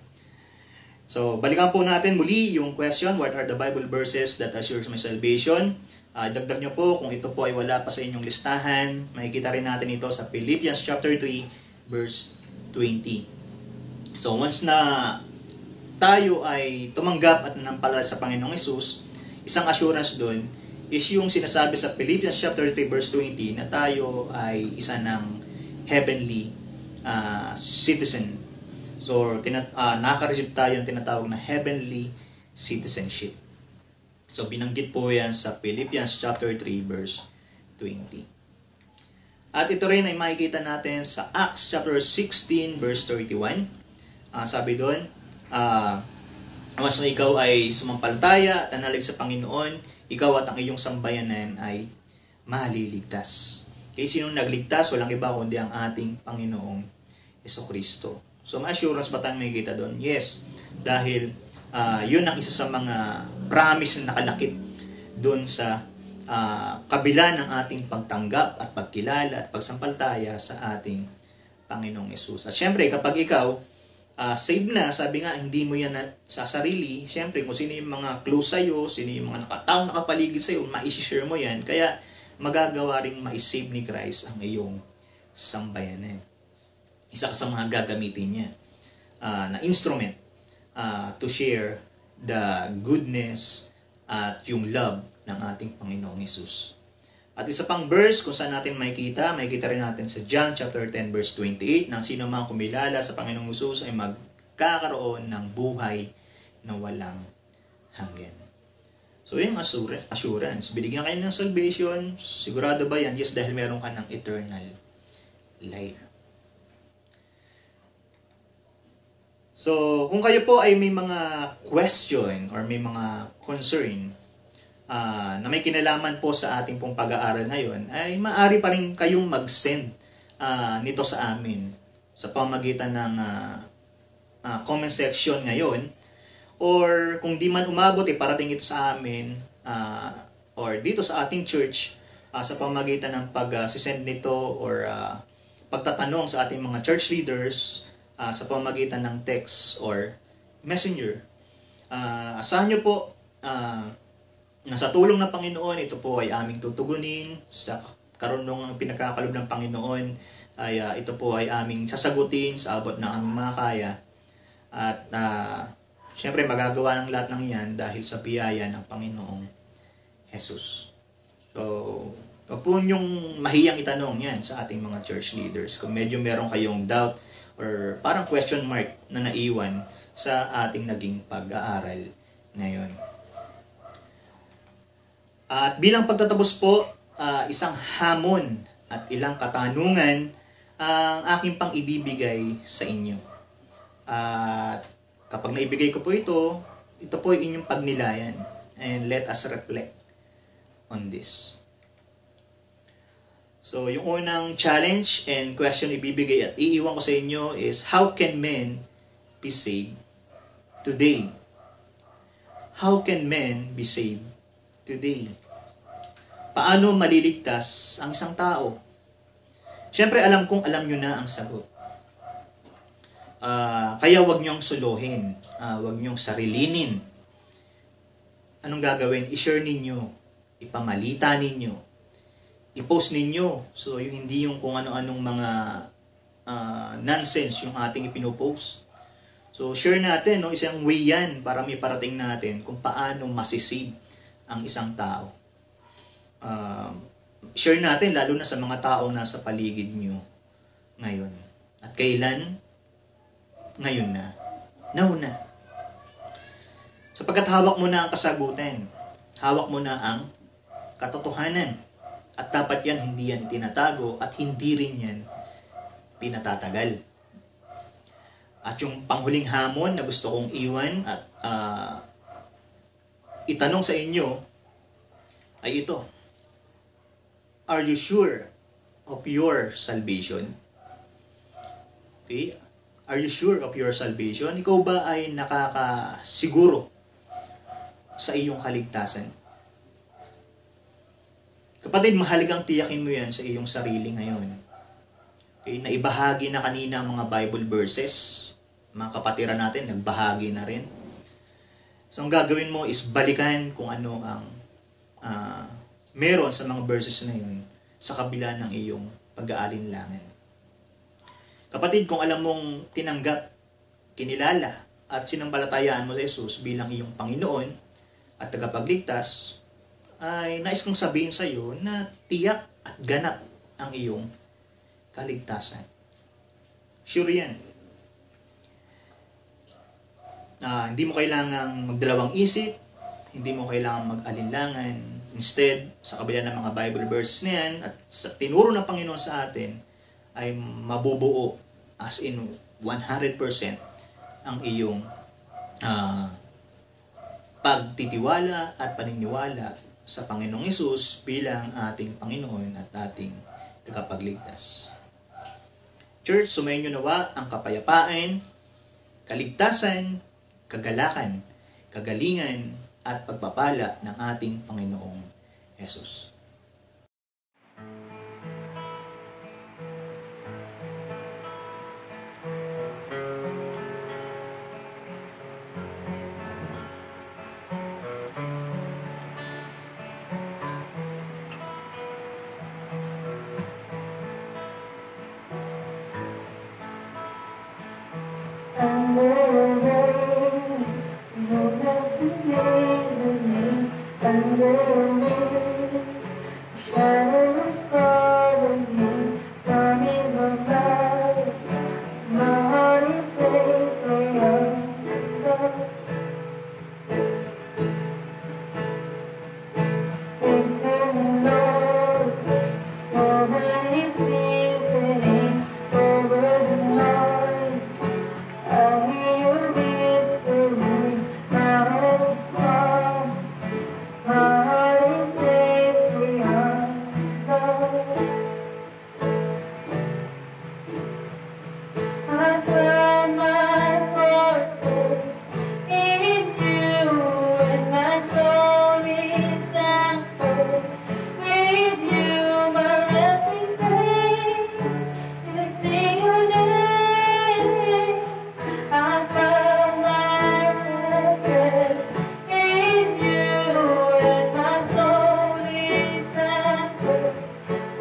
So, balikan po natin muli yung question, what are the Bible verses that assures my salvation? Dagdag nyo po, kung ito po ay wala pa sa inyong listahan, makikita rin natin ito sa Philippians chapter 3, verse 20. So, once na tayo ay tumanggap at nanampalataya sa Panginoong Hesus, isang assurance doon is yung sinasabi sa Philippians chapter 3, verse 20, na tayo ay isa ng heavenly citizen. So, nakareceive tayo ng tinatawag na heavenly citizenship. So, binanggit po yan sa Philippians chapter 3, verse 20. At ito rin ay makikita natin sa Acts chapter 16, verse 31. Sabi doon, once na ikaw ay sumampalataya at nanalig sa Panginoon, ikaw at ang iyong sambayanan ay maliligtas. Okay, sinong nagligtas? Walang iba kundi ang ating Panginoong Hesukristo. So, may assurance ba tayo makikita doon? Yes, dahil yun ang isa sa mga promise na nakalakip doon sa kabila ng ating pagtanggap at pagkilala at pagsampalataya sa ating Panginoong Hesus. At syempre, kapag ikaw save na, sabi nga, hindi mo yan sa sarili. Siyempre, kung sino yung mga close sa'yo, sino yung mga taong nakapaligid sa'yo, ma-share mo yan. Kaya, magagawa ring ma-save ni Christ ang iyong sambayanan. Isa ka sa mga gagamitin niya na instrument to share the goodness at yung love ng ating Panginoong Hesus. At isa pang verse kung saan natin makikita rin natin sa John chapter 10 verse 28, nang sino mang kumilala sa Panginoong Hesus ay magkakaroon ng buhay na walang hanggan. So yung assurance, binigyan kayo ng salvation, sigurado ba yan? Yes, dahil meron ka ng eternal life. So, kung kayo po ay may mga question or may mga concern na may kinalaman po sa ating pong pag-aaral ngayon, ay maaari pa rin kayong mag-send nito sa amin sa pamagitan ng comment section ngayon. Or kung di man umabot, parating ito sa amin or dito sa ating church sa pamagitan ng pag-send nito or pagtatanong sa ating mga church leaders sa pamagitan ng text or messenger. Asahan nyo po na sa tulong ng Panginoon, ito po ay aming tutugunin. Sa karunungang pinagkakalob ng Panginoon, ay ito po ay aming sasagutin sa abot ng aming mga kaya. At syempre magagawa ng lahat ng yan dahil sa biyaya ng Panginoong Jesus. So, huwag po niyong mahiyang itanong yan sa ating mga church leaders. Kung medyo meron kayong doubt or parang question mark na naiwan sa ating naging pag-aaral ngayon. At bilang pagtatapos po, isang hamon at ilang katanungan ang aking pang ibibigay sa inyo. At kapag naibigay ko po ito po ay inyong pagnilayan. And let us reflect on this. So, yung unang challenge and question ibibigay at iiwan ko sa inyo is, how can men be saved today? How can men be saved today? Paano maliligtas ang isang tao? Siyempre, alam kong alam nyo na ang sagot. Kaya wag nyong suluhin. Wag nyong sarilinin. Anong gagawin? I-share ninyo. Ipamalita ninyo. I-post ninyo. So, yung hindi yung kung ano-anong mga nonsense yung ating ipinopost. So, share natin, no? Isang way yan para may parating natin kung paano masisave ang isang tao. Share natin, lalo na sa mga taong nasa paligid nyo ngayon. At kailan? Ngayon na. Nauna. Sapagkat hawak mo na ang kasagutan. Hawak mo na ang katotohanan. At dapat yan, hindi yan itinatago at hindi rin yan pinatatagal. At yung panghuling hamon na gusto kong iwan at itanong sa inyo ay ito. Are you sure of your salvation? Okay? Are you sure of your salvation? Ikaw ba ay nakakasiguro sa iyong kaligtasan? Kapatid, mahalagang tiyakin mo yan sa iyong sarili ngayon. Okay? Naibahagi na kanina ang mga Bible verses. Mga kapatiran natin, nagbahagi na rin. So, ang gagawin mo is balikan kung ano ang meron sa mga verses na yun sa kabila ng iyong pag-aalinlangan. Kapatid, kung alam mong tinanggap, kinilala, at sinampalatayaan mo sa Jesus bilang iyong Panginoon at tagapagligtas, ay nais kong sabihin sa iyo na tiyak at ganap ang iyong kaligtasan. Sure yan. Hindi mo kailangang magdalawang isip, hindi mo kailangang mag-alinlangan. Instead, sa kabila ng mga Bible verses na yan, at sa tinuro ng Panginoon sa atin, ay mabubuo as in 100% ang iyong pagtitiwala at paniniwala sa Panginoong Hesus bilang ating Panginoon at ating tagapagligtas. Church, sumayin nyo nawa ang kapayapaan, kaligtasan, kagalakan, kagalingan, at pagpapala ng ating Panginoong Hesus. Under me, shadows covers me. From His love, my heart is safely under. Speak to me, Lord, so that He's listening over the noise. I hear You whispering, my hope is gone, my heart is safely under. I found my fortress in You, and my soul is anchored with You. My resting place is in Your name. I found my fortress in You, and my soul is anchored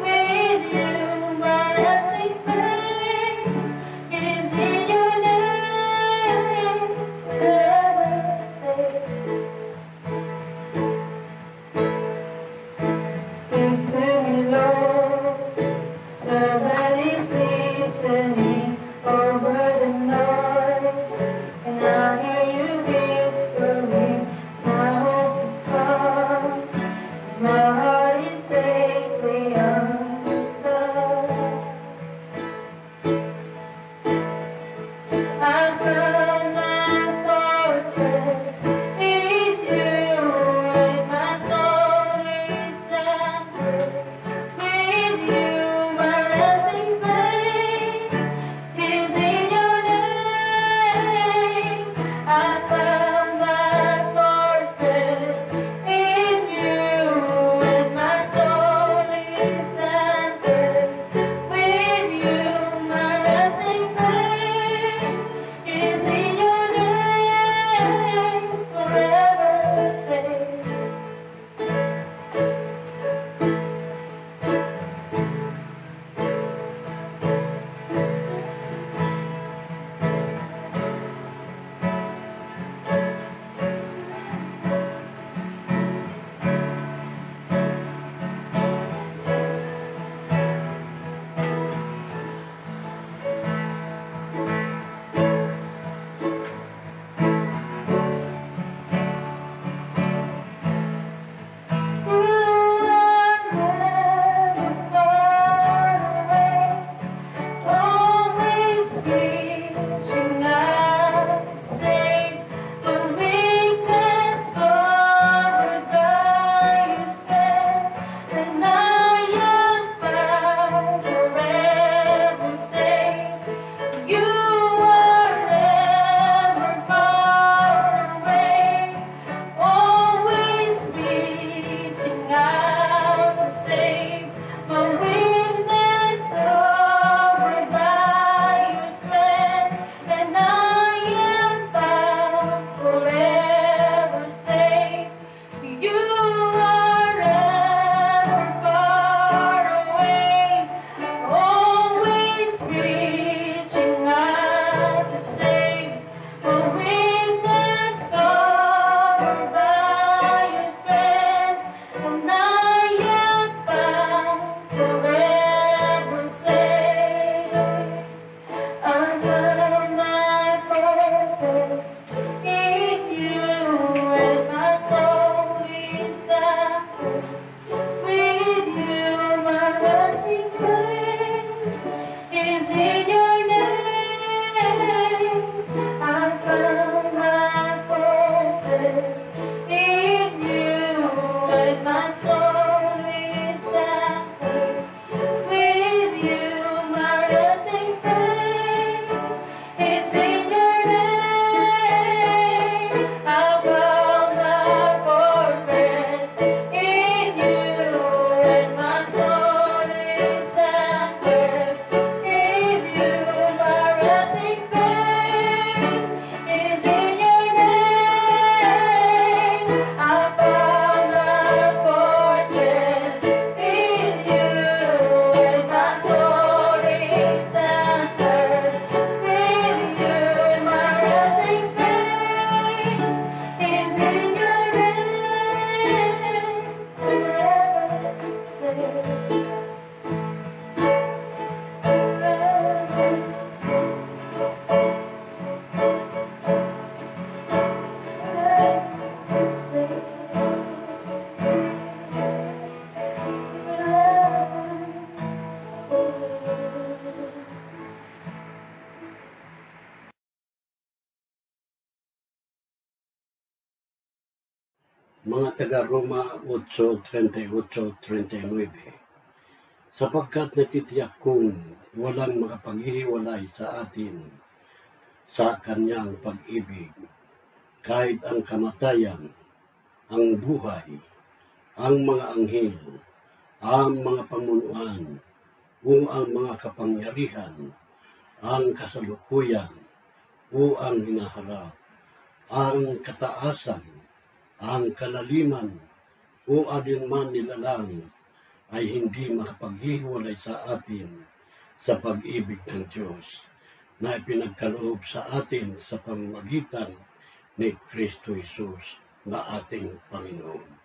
with You. My resting place is in Your name, forever safe. Speak to me, Lord, so that He's listening over the noise. And I hear You whispering, my hope is gone, my heart is safely under. I found my fortress in You, and my soul is anchored with You. My resting place is in Your name. I found my fortress in You, and my soul is anchored with You. My resting place is in Your name, forever safe. You are never far away, always reaching out to save the weakness covered by Your strength. And I am found forever safe. You are never far away, always reaching out to save the weakness covered by Your strength. And I am found forever safe. You are never far away, always reaching out to save the weakness covered by Your strength. And I am found forever safe. I found my purpose in You, and my soul is anchored with You. My resting place is in Your name. I found my fortress in You, and my soul is anchored with You. My resting place is in Your name. I found my fortress in You, and my soul is anchored with You. My resting place is in Your name. I found my fortress mga taga-Roma 8:38-39, sapagkat natitiyak kong walang makapaghihiwalay sa atin sa kanyang pag-ibig, kahit ang kamatayan, ang buhay, ang mga anghel, ang mga pamunuan, o ang mga kapangyarihan, ang kasalukuyan, o ang hinaharap, ang kataasan, ang kalaliman, o alinman nilalang ay hindi makapaghihiwalay sa atin sa pag-ibig ng Diyos na ipinagkaloob sa atin sa pamamagitan ni Kristo Jesus na ating Panginoon.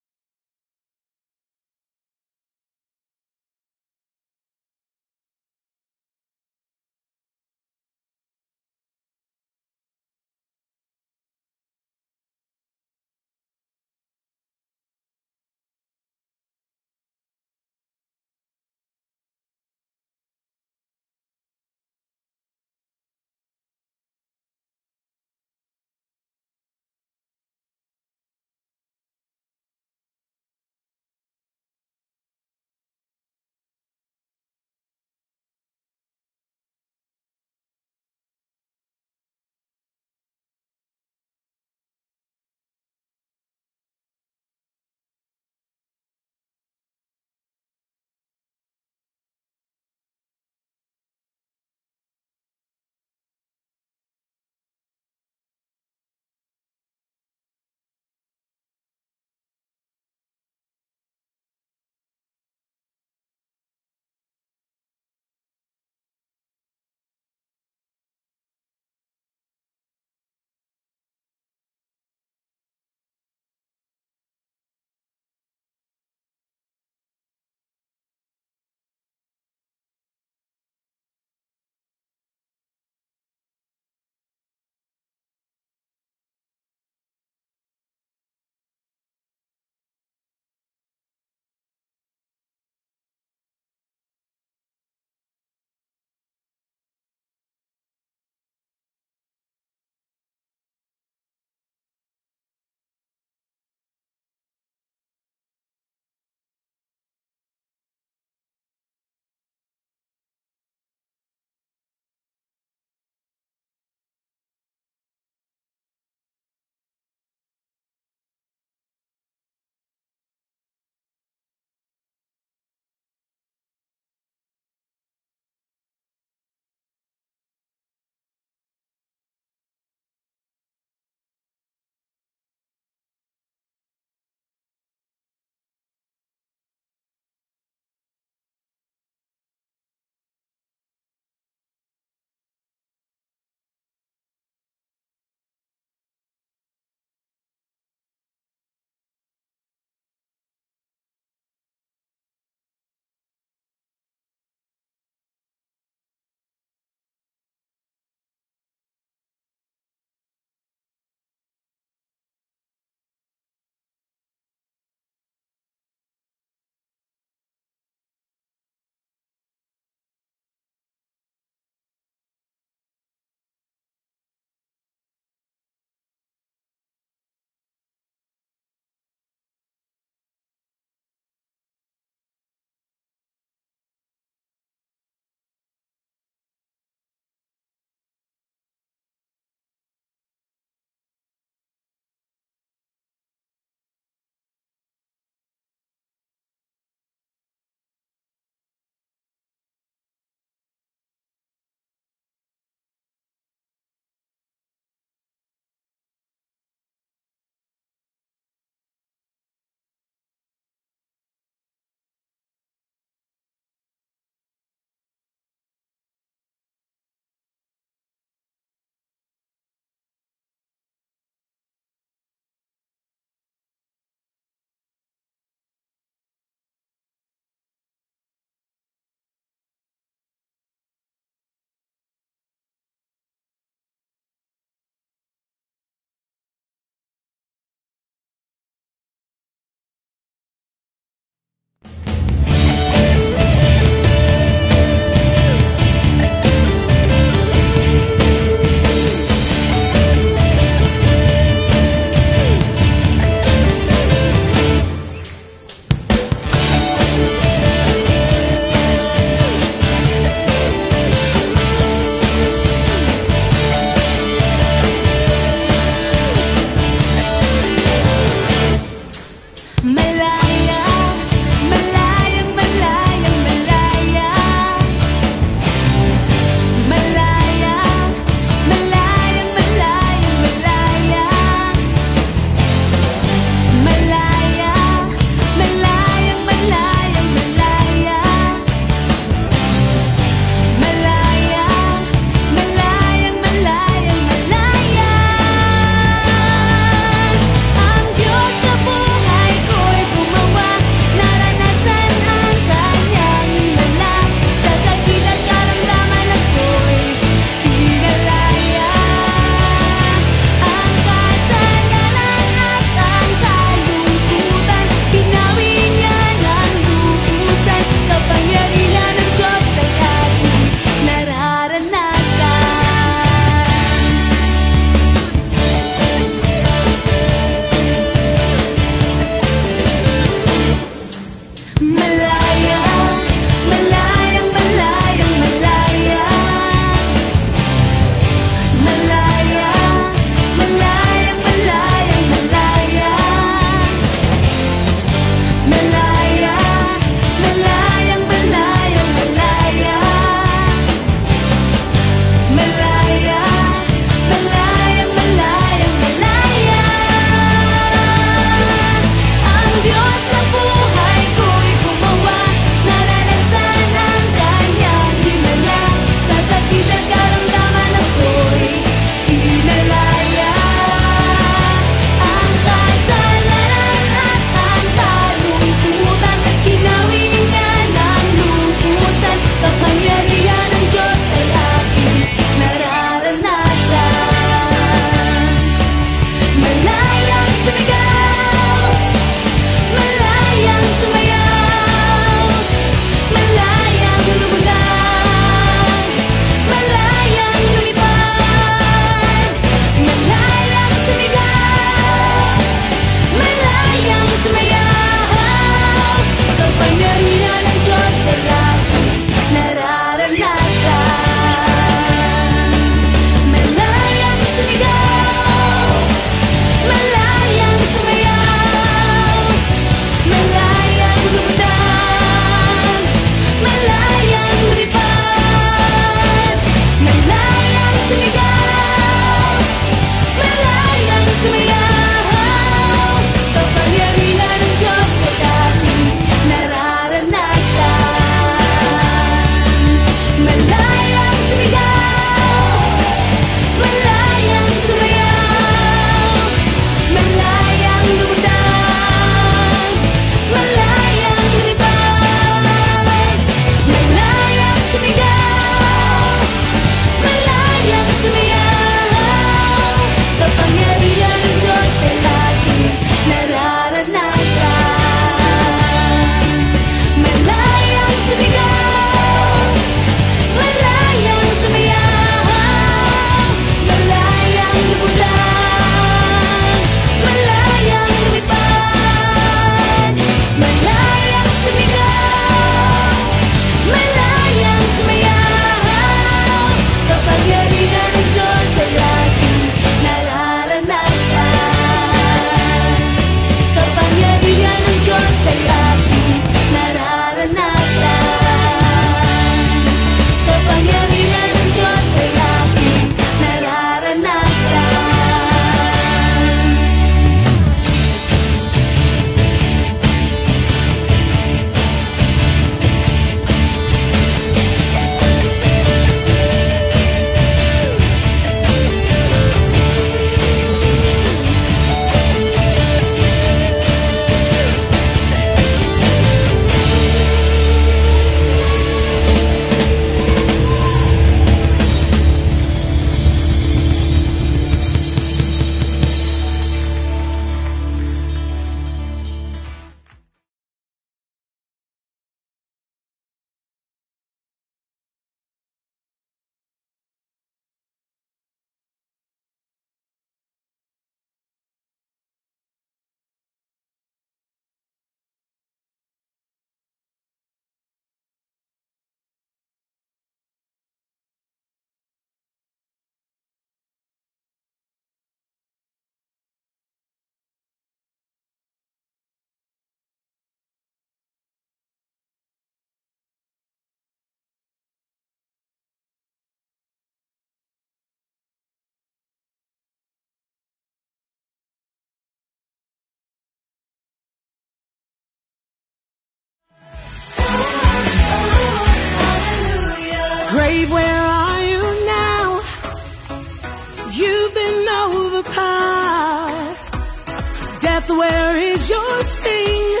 where is your sting?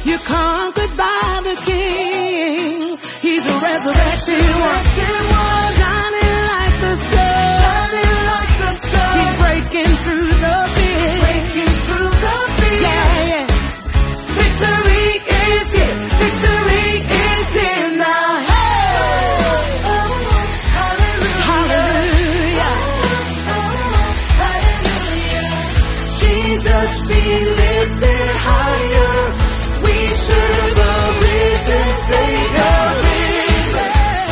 You're conquered by the King. He's a resurrected one, shining like the sun. He's breaking through the fear. Yeah. Victory is here. Victory is here now. Hallelujah. Jesus be lifted higher. We serve a risen Savior.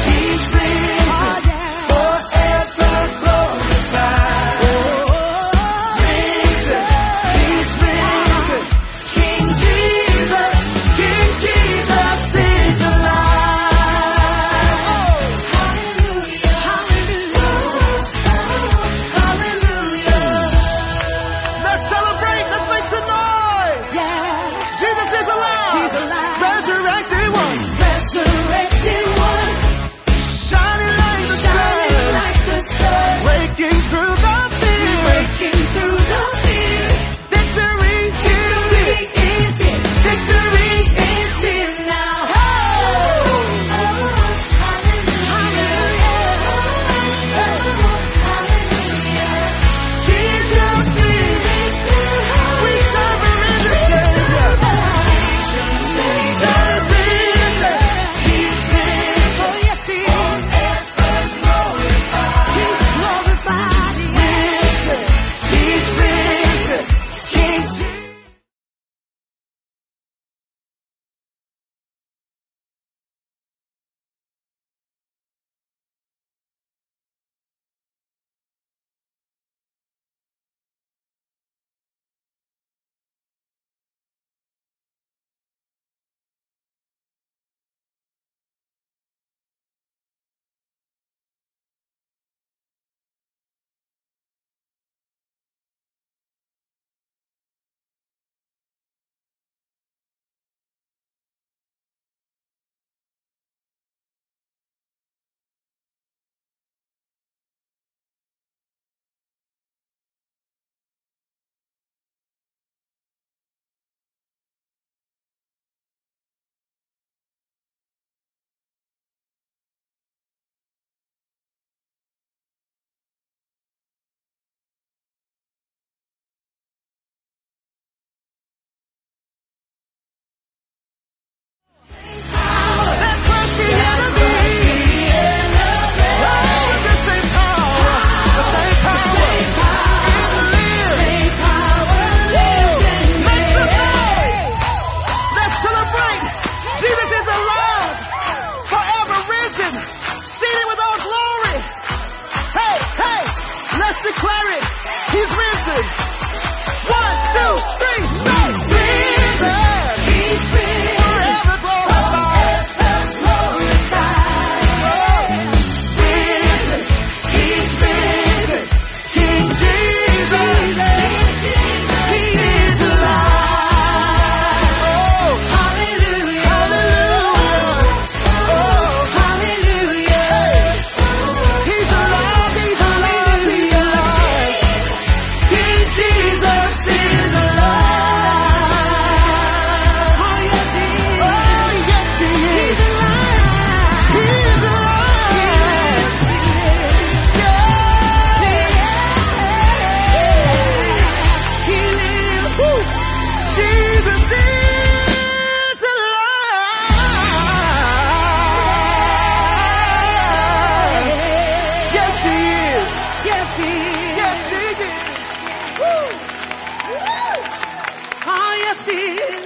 He's risen, forever glorified. Risen, He's risen. King Jesus is alive. Hallelujah, hallelujah. Let's celebrate. Let's make some noise. Yeah, Jesus is alive. He's alive. Resurrected one. Resurrected one, Shining like the shining sun. like the sun. Breaking through the fear. Breaking through the fear. Victory is here. Is here. Victory is here now. Jesus be We serve a risen Savior. He's risen. Oh yes, He is. He's glorified. He's risen. King Jesus. Let's celebrate. Jesus is alive. Forever risen. Seated with all glory. Hey, hey. Let's declare it. He's risen. 1, 2, 3, say risen. He's risen. Forever glorified. Risen. He's risen. King Jesus. He is alive. Oh, hallelujah. Hallelujah. He's alive. He's alive. He's alive. King Jesus is alive. Oh, yes, He is. Oh, yes, He is. He's alive. He lives. Jesus is alive. Yes, He is. Yes, He is. Yes, He is. Oh, yes, He is.